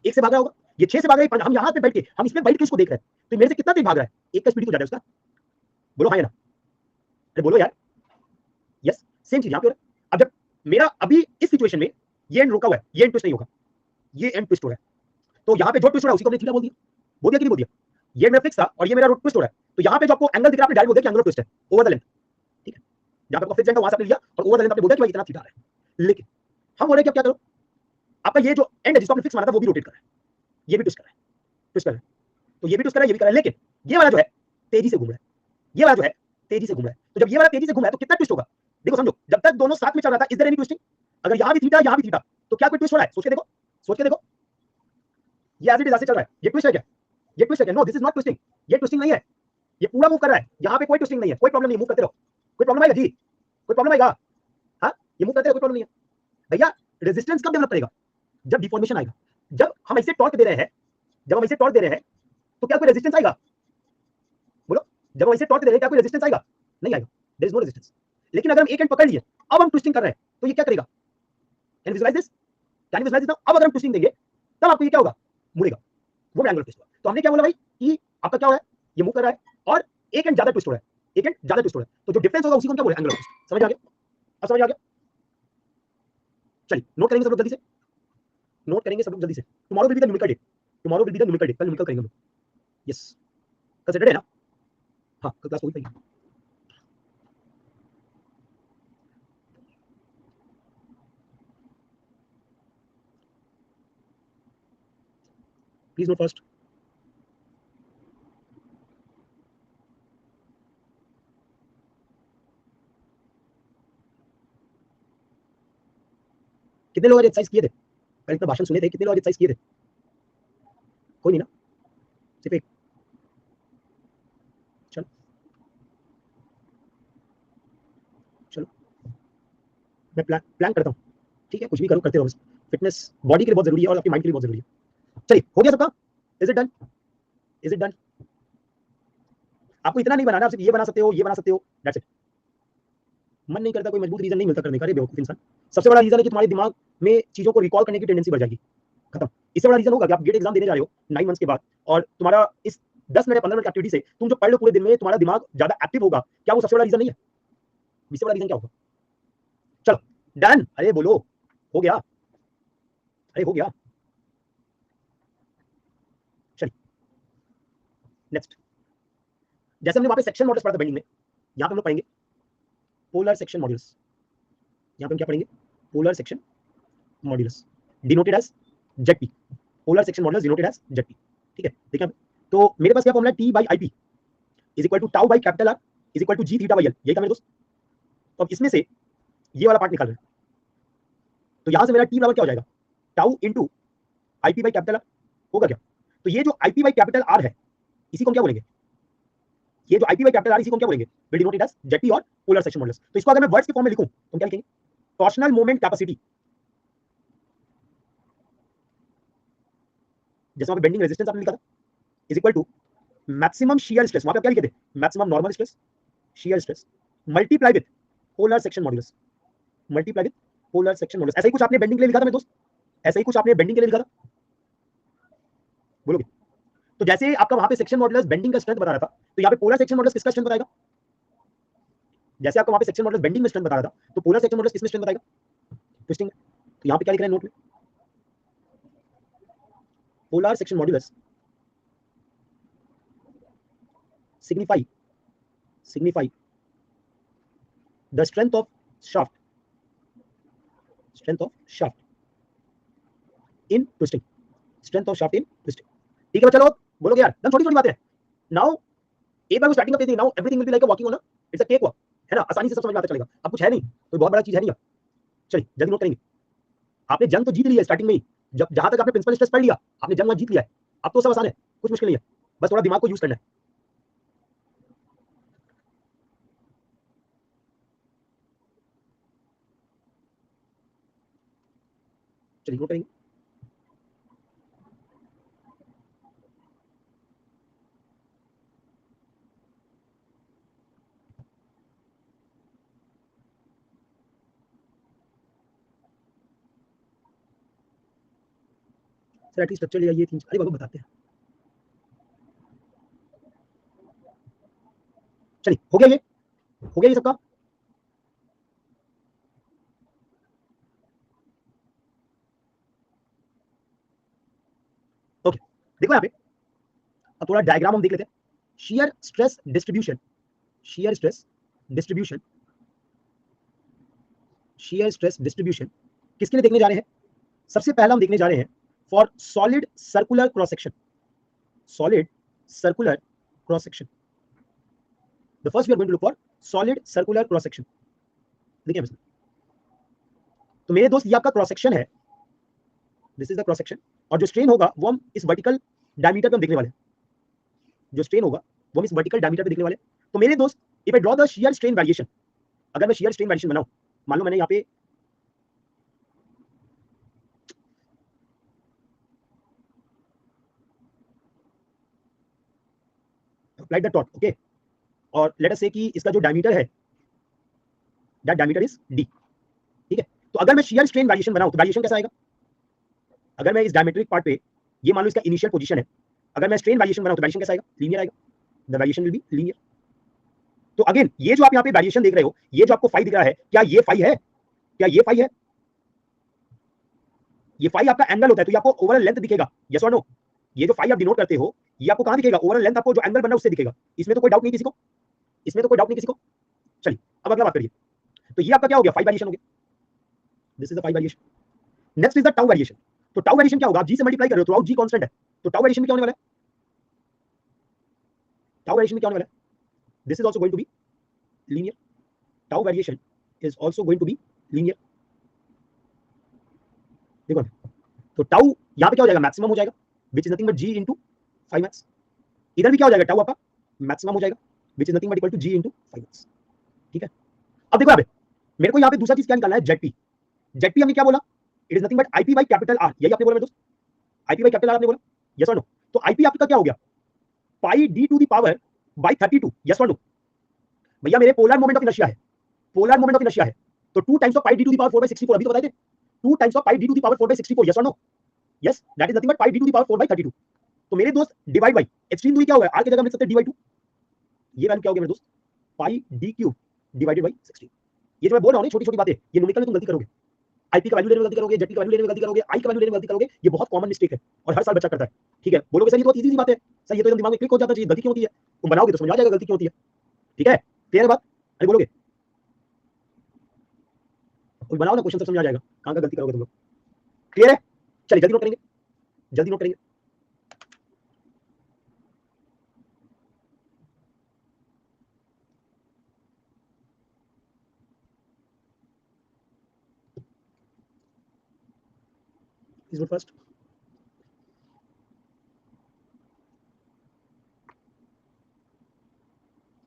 1 से भाग रहा होगा। ये 6 से भाग रहा है, हम यहाँ पे बैठ के, हम इसमें बैठ के इसको देख रहे हैं, तो मेरे से कितना तेज भाग रहा है? 1 का स्पीड हो जाता है उसका। बोलो हाँ या ना? अरे बोलो यार। यस, सेम चीज यहाँ पे हो रहा है। अब जब मेरा अभी इस सिचुएशन में ये एंड रुका हुआ है, ये एंड ट्विस्ट नहीं होगा, ये एंड ट्विस्ट हो रहा है, तो यहाँ पे जो ट्विस्ट हो रहा है उसी को हमने थीटा बोल दिया। बोल दिया कि नहीं बोल दिया? ये मेरा फिक्स था और ये मेरा ट्विस्ट हो रहा है, तो यहाँ पे जो आपको एंगल दिख रहा है, आपने डायरेक्ट बोल दिया कि एंगल ट्विस्ट है ओवर द लेंथ। ठीक है, जहाँ पे आपको फिक्स एंगल वहां से आपने लिया और ओवर द लेंथ आपने बोल दिया कि भाई इतना थीटा आ रहा है। लेकिन हम बोल रहे हैं कि आप क्या करो, आपका ये जो एंड है जिसको आपने फिक्स माना था वो भी रोटेट कर रहा है, ये भी ट्विस्ट कर रहा है, ट्विस्ट कर रहा है, तो ये भी ट्विस्ट कर रहा है, ये भी कर रहा है, लेकिन ये वाला जो है तेजी से घूम रहा है, ये वाला जो है तेजी से घूम रहा है। तो जब ये वाला तेजी से घूम रहा है तो कितना ट्विस्ट होगा? देखो समझो, जब तक दोनों साथ में चल रहा था, इज देयर एनी ट्विस्टिंग? अगर यहाँ भी थीटा, यहाँ भी थीटा, तो क्या कोई ट्विस्ट हो रहा है? सोच के देखो, सोच के देखो। ये एज इट इज ऐसे चल रहा है, ये ट्विस्ट है क्या? ये ट्विस्ट है क्या? No, this is not twisting, ये ट्विस्टिंग नहीं है, ये पूरा मूव कर रहा है, यहाँ पे कोई ट्विस्टिंग नहीं है, कोई प्रॉब्लम नहीं, मूव करते रहो। कोई प्रॉब्लम आएगा जी? कोई प्रॉब्लम आएगा? हाँ, ये मूव करते रहो, कोई प्रॉब्लम नहीं है भैया। रेजिस्टेंस कब डेवलप करेगा? जब डिफॉर्मेशन आएगा। जब हम ऐसे टॉर्क दे रहे हैं, जब हम ऐसे टॉर्क दे रहे हैं, तो क्या कोई रेजिस्टेंस आएगा? बोलो, जब हम ऐसे टॉर्क दे रहे हैं क्या कोई रेजिस्टेंस आएगा? नहीं आएगा, देयर इज नो रेजिस्टेंस। लेकिन अगर हम एक एंड पकड़ लिए, अब हम ट्विस्टिंग कर रहे हैं, तो ये क्या करेगा? Can visualise this? Can visualise this? अब अगर हम ट्विस्टिंग देंगे, तब आपको ये क्या होगा? मुड़ेगा, वो एंगुलर ट्विस्ट होगा। तो हमने क्या बोला भाई कि आपका क्या हो रहा है, ये मूव कर रहा है और एक एंड ज्यादा ट्विस्ट हो रहा है, एक एंड ज्यादा ट्विस्ट हो रहा है, तो जो डिफरेंस होगा उसी को हम क्या बोले? Angular twist. समझ आ गया? अब समझ आ गया? चलिए नोट करेंगे सब लोग जल्दी से, नोट करेंगे सब लोग जल्दी से। Tomorrow will be the numerical day, tomorrow will be the numerical day, कल न्यूमेरिकल करेंगे हम लोग। यस, कल सैटरडे है ना? हाँ, कल क्लास हो ही पाएगी। Please node first. कितने लोग आज एक्सरसाइज किए थे? कल इतना भाषण सुने थे, कितने लोग एक्सरसाइज किए थे? कोई नहीं ना, सिर्फ एक। चलो चलो, मैं प्लान करता हूँ, ठीक है, कुछ भी करो, करते रहो, फिटनेस बॉडी के लिए बहुत जरूरी है और आपके माइंड के लिए बहुत जरूरी है। चलिए, हो गया सबका? Is it done? Is it done? आपको इतना नहीं बनाना, आप सिर्फ ये बना सकते हो, ये बना सकते हो, दैट्स इट। मन नहीं करता, कोई मजबूत रीजन नहीं मिलता करने का। अरे बेवकूफ इंसान, सबसे बड़ा रीजन है कि तुम्हारे दिमाग में चीजों को रिकॉल करने की टेंडेंसी बढ़ जाएगी, खत्म। इससे बड़ा रीजन होगा कि आप गेट एग्जाम देने जा रहे हो 9 मंथ्स के बाद, और तुम्हारा इस 10 मिनट 15 मिनट एक्टिविटी से तुम जो पढ़ लो पूरे दिन में, तुम्हारा दिमाग ज्यादा एक्टिव होगा। क्या वो सबसे बड़ा रीजन नहीं है? इससे बड़ा रीजन क्या होगा? चलो डन। अरे बोलो, हो गया? अरे हो गया? चलिए नेक्स्ट, जैसे हमने वहां पे सेक्शन मॉडल्स पढ़ा था बेंडिंग में, यहाँ पे हम लोग पढ़ेंगे पोलर सेक्शन मॉड्यूल्स। यहाँ पे हम क्या पढ़ेंगे? Polar section modulus, denoted as Z. Polar section modulus denoted as Z. ठीक है, देखिए तो मेरे पास क्या फॉर्मूला है? T by I P is equal to tau by capital R is equal to G theta by L. यही था मेरे दोस्त। तो अब इसमें से ये वाला पार्ट निकाल रहे हैं, तो यहां से मेरा टी बराबर क्या हो जाएगा? Tau into I P by capital are होगा क्या? तो ये जो I P by capital are है, इसी को हम क्या बोलेंगे? ये जो I P by capital are, इसी को हम क्या बोलेंगे? विल डिनोटेड एज जेड और पोलर सेक्शन मॉडल्स। तो इसको अगर मैं वर्ड्स के फॉर्म में लिखूं तो क्या लिखेंगे? टॉर्शनल मोमेंट कैपेसिटी, जैसे वहां पे बेंडिंग रेजिस्टेंस आपने लिखा था, is equal to maximum shear stress. वहां पे क्या लिखे थे? Maximum normal stress, shear stress, multiply with polar section modulus, multiply with polar section modulus. ऐसा ही कुछ आपने बेंडिंग के लिए लिखा था मेरे दोस्त, ऐसा ही कुछ आपने बेंडिंग के लिए लिखा था, बोलोगे? तो जैसे आपका वहां पे सेक्शन मॉडुलस बेंडिंग का स्ट्रेंथ बता रहा था, तो यहाँ पे पोलर सेक्शन मॉडुलस किसका स्ट्रेंथ बताएगा? जैसे आपका वहां पे सेक्शन मॉडुलस बेंडिंग में स्ट्रेंथ बता रहा था, तो पोलर सेक्शन मॉडुलस किसमें स्ट्रेंथ बताएगा? ट्विस्टिंग। तो यहाँ पे क्या लिख रहे हैं नोट में? Polar section modulus signify the strength of shaft in twisting, strength of shaft in twisting। ठीक है चलो, बोलोगे यार एकदम छोटी छोटी बातें हैं। नाउ एक बार स्टार्टिंग करते थे, now everything will be like a walking on a, it's a cake walk, है ना? आसानी से सब समझ में आता चलेगा। अब कुछ है नहीं, कोई बहुत बड़ा चीज है नहीं। चलिए जल्दी नोट करेंगे। आपने जंग तो जीत ली है स्टार्टिंग में ही, जब जहां तक आपने प्रिंसिपल स्ट्रेस पढ़ लिया, आपने जंग जीत लिया है। अब तो सब आसान है, कुछ मुश्किल नहीं है, बस थोड़ा दिमाग को यूज करना है। चलिए नोट करेंगे। सर एटलीस्ट स्ट्रक्चर ले आइए 3, अरे बाबा बताते हैं। चलिए हो गया, ये हो गया ये सबका। ओके, देखो यहाँ पे अब थोड़ा डायग्राम हम देख लेते हैं। Shear stress distribution, shear stress distribution, shear stress distribution किसके लिए देखने जा रहे हैं? सबसे पहला हम देखने जा रहे हैं for solid circular cross section, solid circular cross section. The first we are going to look for solid circular cross section. देखिए इसमें तो मेरे दोस्त ये आपका क्रॉस सेक्शन है, this is the cross section, और जो स्ट्रेन होगा वो हम इस वर्टिकल डायमीटर पे हम देखने वाले हैं। जो स्ट्रेन होगा वो हम इस वर्टिकल डायमीटर पे देखने वाले हैं। तो मेरे दोस्त if I draw the shear strain variation, अगर मैं शियर स्ट्रेन वेरिएशन बनाऊं, मान लो मैंने यहाँ पे अप्लाइड द टॉर्क, ओके, और लेट अस से कि इसका जो डायमीटर है दैट डायमीटर इज डी, ठीक है। तो अगर मैं शियर स्ट्रेन वेरिएशन बनाऊं तो वेरिएशन कैसा आएगा? अगर मैं इस डायमेट्रिक पार्ट पे, ये मान लो इसका इनिशियल पोजीशन है, अगर मैं स्ट्रेन वेरिएशन बनाऊं तो वेरिएशन कैसा आएगा? लीनियर आएगा, the variation will be linear. तो अगेन ये जो आप यहाँ पे वेरिएशन देख रहे हो, ये जो आपको फाई दिख रहा है, क्या ये फाई है? क्या ये फाई है? ये फाई आपका एंगल होता है, तो ये आपको ओवरऑल लेंथ दिखेगा, यस और नो? ये जो फाई आप डिनोट करते हो, ये आपको कहां दिखेगा? ओवरऑल लेंथ, आपको जो एंगल बन रहा है उससे दिखेगा। इसमें तो कोई डाउट नहीं किसी को, इसमें तो कोई डाउट नहीं किसी को। चलिए अब अगला बात करिए। तो ये आपका क्या हो गया? फाई वेरिएशन हो गया, this is the phi variation. Next is the tau variation. तो टाउ वेरिएशन क्या होगा? आप जी से मल्टीप्लाई कर रहे हो, थ्रू जी कांस्टेंट है, तो टाउ वेरिएशन में क्या होने वाला है? टाउ वेरिएशन में क्या होने वाला है? This is also going to be linear, tau variation is also going to be linear. देखो तो टाउ यहां पे क्या हो जाएगा? मैक्सिमम हो जाएगा, which is nothing but G into 5x। इधर भी क्या हो जाएगा? टाउ आपका मैक्सिमम हो जाएगा, which is nothing but equal to G into 5x, ठीक है। अब देखो यहाँ पे मेरे को यहाँ पे दूसरा चीज क्या निकालना है? Z P. जेड पी हमने क्या बोला? It is nothing but IP by capital are, यही आपने बोला मेरे दोस्त, आईपी बाई कैपिटल आर आपने बोला, यस और नो? तो आईपी आपका क्या हो गया? Pi D to the power by 32, yes और नो? भैया मेरे पोलर मोमेंट ऑफ इनर्शिया है, पोलर मोमेंट ऑफ इनर्शिया है, तो 2 times of pi D to the power 4/64, अभी तो बताए थे, 2 times of pi D to the power 4/64, yes और no? Yes, that is nothing but pi D to the power 4/32। तो मेरे दोस्त डिवाइड बाई एक्सट्रीम दूरी क्या होगा? आर की जगह हम लिख सकते हैं dy2, ये वैल्यू क्या हो गया मेरे दोस्त? पाई डी क्यूब डिवाइडेड बाई 16। ये जो मैं बोल रहा हूं छोटी छोटी बातें, ये न्यूमेरिकल में तुम गलती करोगे, आईपी का वैल्यू लेने में गलती करोगे, जेटी का वैल्यू लेने में गलती करोगे, आई का वैल्यू लेने में गलती करोगे, ये बहुत कॉमन मिस्टेक है और हर साल बच्चा करता है, ठीक है। बोलोगे सर ये तो बहुत इजी सी बात है, सर ये तो एकदम दिमाग में क्लिक हो जाता है, गलती क्यों होती है? तुम बनाओगे तो समझ आ जाएगा गलती क्यों होती है, ठीक है। क्लियर है बात? अरे बोलोगे, कोई बनाओ ना क्वेश्चन, सब समझ आ जाएगा कहां का गलती करोगे तुम लोग। क्लियर है? चलिए जल्दी नोट करेंगे, जल्दी नोट करेंगे। Please note first.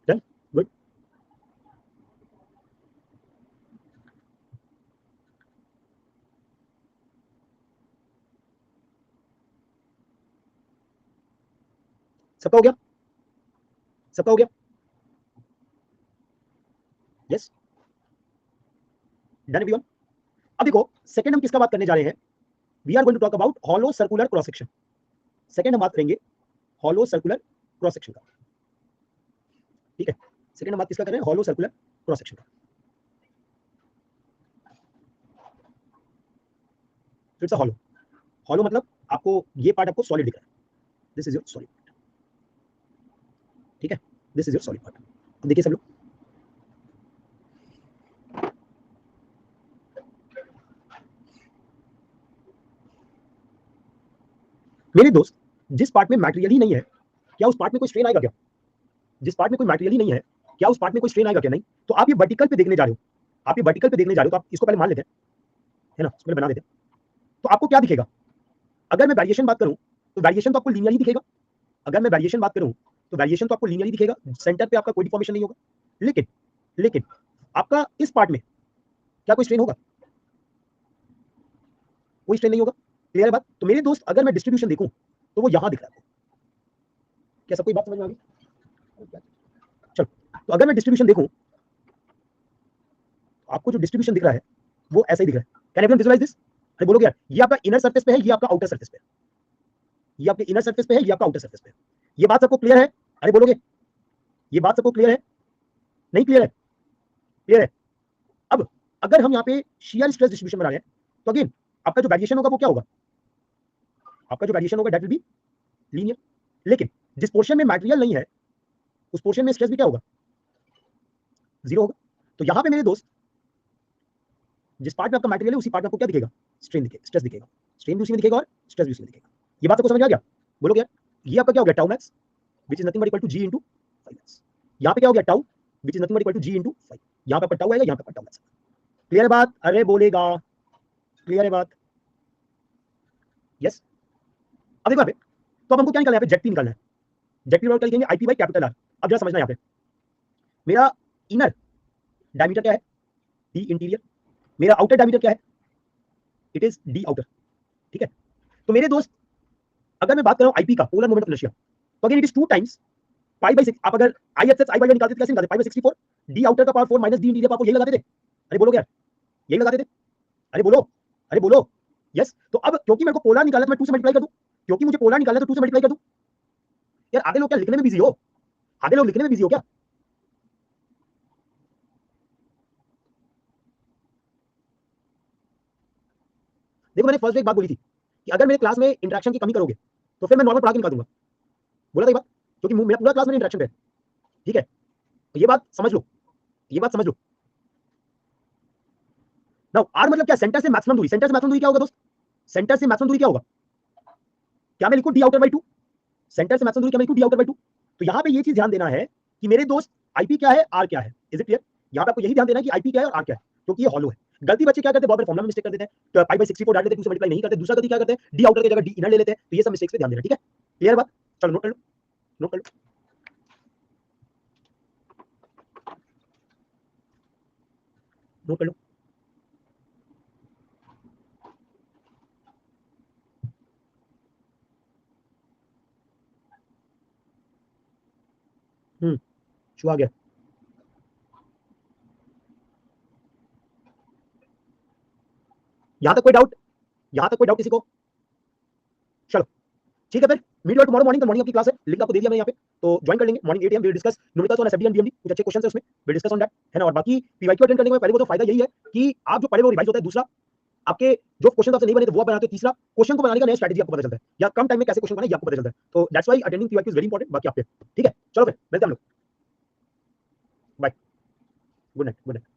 Done? Good. सबका हो गया? सबका हो गया? Yes, done everyone. अब देखो सेकंड हम किसका बात करने जा रहे हैं? We are going to talk about hollow circular cross section. Second हम बात करेंगे हॉलो सर्कुलर क्रॉस सेक्शन का, ठीक है। सेकंड हम बात किसका कर रहे हैं? हॉलो सर्कुलर क्रॉस सेक्शन का। इट्स अ हॉलो, हॉलो मतलब आपको ये पार्ट आपको सॉलिड दिख रहा है, दिस इज योर सॉलिड, ठीक है, this is your solid part. अब देखिए सब लोग, मेरे दोस्त जिस पार्ट में मटेरियल ही नहीं है, क्या उस पार्ट में कोई स्ट्रेन आएगा क्या? जिस पार्ट में कोई मटेरियल ही नहीं है, क्या उस पार्ट में कोई स्ट्रेन आएगा क्या? नहीं। तो आप ये वर्टिकल पे देखने जा रहे हो, आप ये वर्टिकल पे देखने जा रहे हो, तो आप इसको पहले मान लेते हैं, है ना, इसको पहले बना देते हैं। तो आपको क्या दिखेगा? अगर मैं वेरिएशन बात करूं तो वेरिएशन तो आपको लीनियरली दिखेगा, अगर मैं वेरिएशन बात करूं तो वेरिएशन तो आपको लीनियरली दिखेगा, सेंटर पे आपका कोई डिफॉर्मेशन नहीं होगा, लेकिन लेकिन आपका इस पार्ट में क्या कोई स्ट्रेन होगा? कोई स्ट्रेन नहीं होगा। क्लियर है बात? तो मेरे दोस्त अगर मैं डिस्ट्रीब्यूशन देखूं तो वो यहां दिख रहा है। क्या सबको बात समझ में आ गई? चलो, तो अगर मैं डिस्ट्रीब्यूशन देखूं, आपको जो डिस्ट्रीब्यूशन दिख रहा है वो ऐसा ही दिख रहा है। Can everyone visualise this? अरे बोलोगे यार, ये आपका इनर सरफेस पे है, ये आपका आउटर सरफेस पे है। ये आपके इनर सरफेस पे है, ये आपका आउटर सरफेस पे है। ये बात सबको क्लियर है? अरे बोलोगे, ये बात सबको क्लियर है? नहीं क्लियर है? क्लियर है? अब अगर हम यहाँ पे शियर स्ट्रेस डिस्ट्रीब्यूशन बना रहे हैं तो अगेन आपका जो वेरिएशन होगा वो क्या होगा? आपका जो वेरिएशन होगा दैट विल बी लीनियर। लेकिन जिस पोर्शन में मटेरियल नहीं है उस पोर्शन में स्ट्रेस भी क्या होगा? जीरो होगा। तो यहां पे मेरे दोस्त जिस पार्ट में आपका मटेरियल है उसी पार्ट में आपको क्या दिखेगा? स्ट्रेन दिखेगा, स्ट्रेस दिखेगा। स्ट्रेन भी उसी में दिखेगा और स्ट्रेस भी उसी में दिखेगा। ये बात सबको समझ आ गया? बोलो क्या? ये आपका क्या हो गया? Tau max which is nothing but equal to G into 5x। यहाँ पे क्या हो गया? Tau which is nothing but equal to G into 5। यहाँ पे आपका टाउ आएगा, यहाँ पे आपका टाउ मैक्स। क्लियर है बात? अरे बोलेगा, क्लियर है बात? यस। अब देखो यहाँ पे, तो अब हमको क्या निकालना है? यहाँ पे जेड पी निकालना है। जेड पी लिखेंगे I P by capital are. अब जरा समझना यहाँ पे, मेरा इनर डायमीटर क्या है? D interior. मेरा आउटर डायमीटर क्या है? It is D outer. ठीक है, तो मेरे दोस्त अगर मैं बात कर रहा हूं आईपी का, पोलर मोमेंट ऑफ इनर्शिया, तो again it is 2 times pi by 6। आप अगर आई एक्स आई बाई निकालते थे कैसे निकालते? पाई बाई 64 डी आउटर का पावर 4 माइनस डी इंटीरियर, आपको यही लगाते थे? अरे बोलो क्या? यही लगाते थे? अरे बोलो, अरे बोलो। यस। तो अब क्योंकि मेरे को पोलर निकालना है तो मैं 2 से मल्टीप्लाई कर दूं। क्योंकि मुझे पोलर निकालना है तो 2 से मल्टीप्लाई कर दूं। यार आधे लोग क्या लिखने में बिजी हो? आधे लोग लिखने में बिजी हो क्या? देखो मैंने फर्स्ट डे एक बात बोली थी कि अगर मेरे क्लास में इंटरेक्शन की कमी करोगे तो फिर मैं नॉर्मल पढ़ा के निकाल दूंगा। बोला था ये बात, क्योंकि मेरा पूरा क्लास में इंटरेक्शन है। ठीक है, तो ये बात समझ लो, ये बात समझ लो। नाउ आर मतलब क्या? सेंटर से मैक्सिमम दूरी। सेंटर से मैक्सिमम दूरी क्या होगा दोस्त? सेंटर से मैक्सिमम दूरी क्या होगा? क्या मैं लिखूं डी आउटर बाई 2? सेंटर से मैक्सिमम दूरी क्या मैं लिखूं? D outer by 2। तो यहां पे ये चीज ध्यान देना है कि मेरे दोस्त आईपी क्या है, आर क्या है। Is it clear? यहां पे आपको यही ध्यान देना है कि आईपी क्या है और आर क्या है, क्योंकि ये हॉलो है। गलती बच्चे क्या करते हैं? बहुत बड़े फॉर्मूला में मिस्टेक कर देते हैं, तो पाई बाई 64 डाल देते हैं, 2 से मल्टीप्लाई नहीं करते। दूसरा गलती क्या करते हैं? डी आउटर की जगह डी इनर ले लेते हैं। तो ये सब मिस्टेक्स पे ध्यान देना। ठीक है, क्लियर बात? चलो नोट कर लो, नोट कर लो, नोट कर लो। शू आ गया। यहां तक कोई डाउट? यहां तक कोई डाउट किसी को? चलो ठीक है, फिर मीट टुमारो मॉर्निंग। तो मॉर्निंग आपकी क्लास है, लिंक आपको दे दिया मैं यहाँ पे, तो ज्वाइन कर लेंगे। Morning 8 AM will discuss numericals on SFD and BMD. कुछ अच्छे क्वेश्चंस है उसमें, विल डिस्कस ऑन दैट, है ना। और बाकी पीवाईक्यू अटेंड करने में पहले वो तो फायदा यही है कि आप जो पढ़े वो रिवाइज होता है। दूसरा, आपके जो क्वेश्चन आपसे नहीं बने थे वो आप बनाते हो। तीसरा, क्वेश्चन को बनाने का नया स्ट्रेटजी आपको पता चलता है, या कम टाइम में कैसे क्वेश्चन बनाए ये आपको पता चलता है। तो that's why attending PYQ is very important. बाकी आप पे ठीक है, चलो फिर मिलते हैं हम लोग। Bye, good night, good night.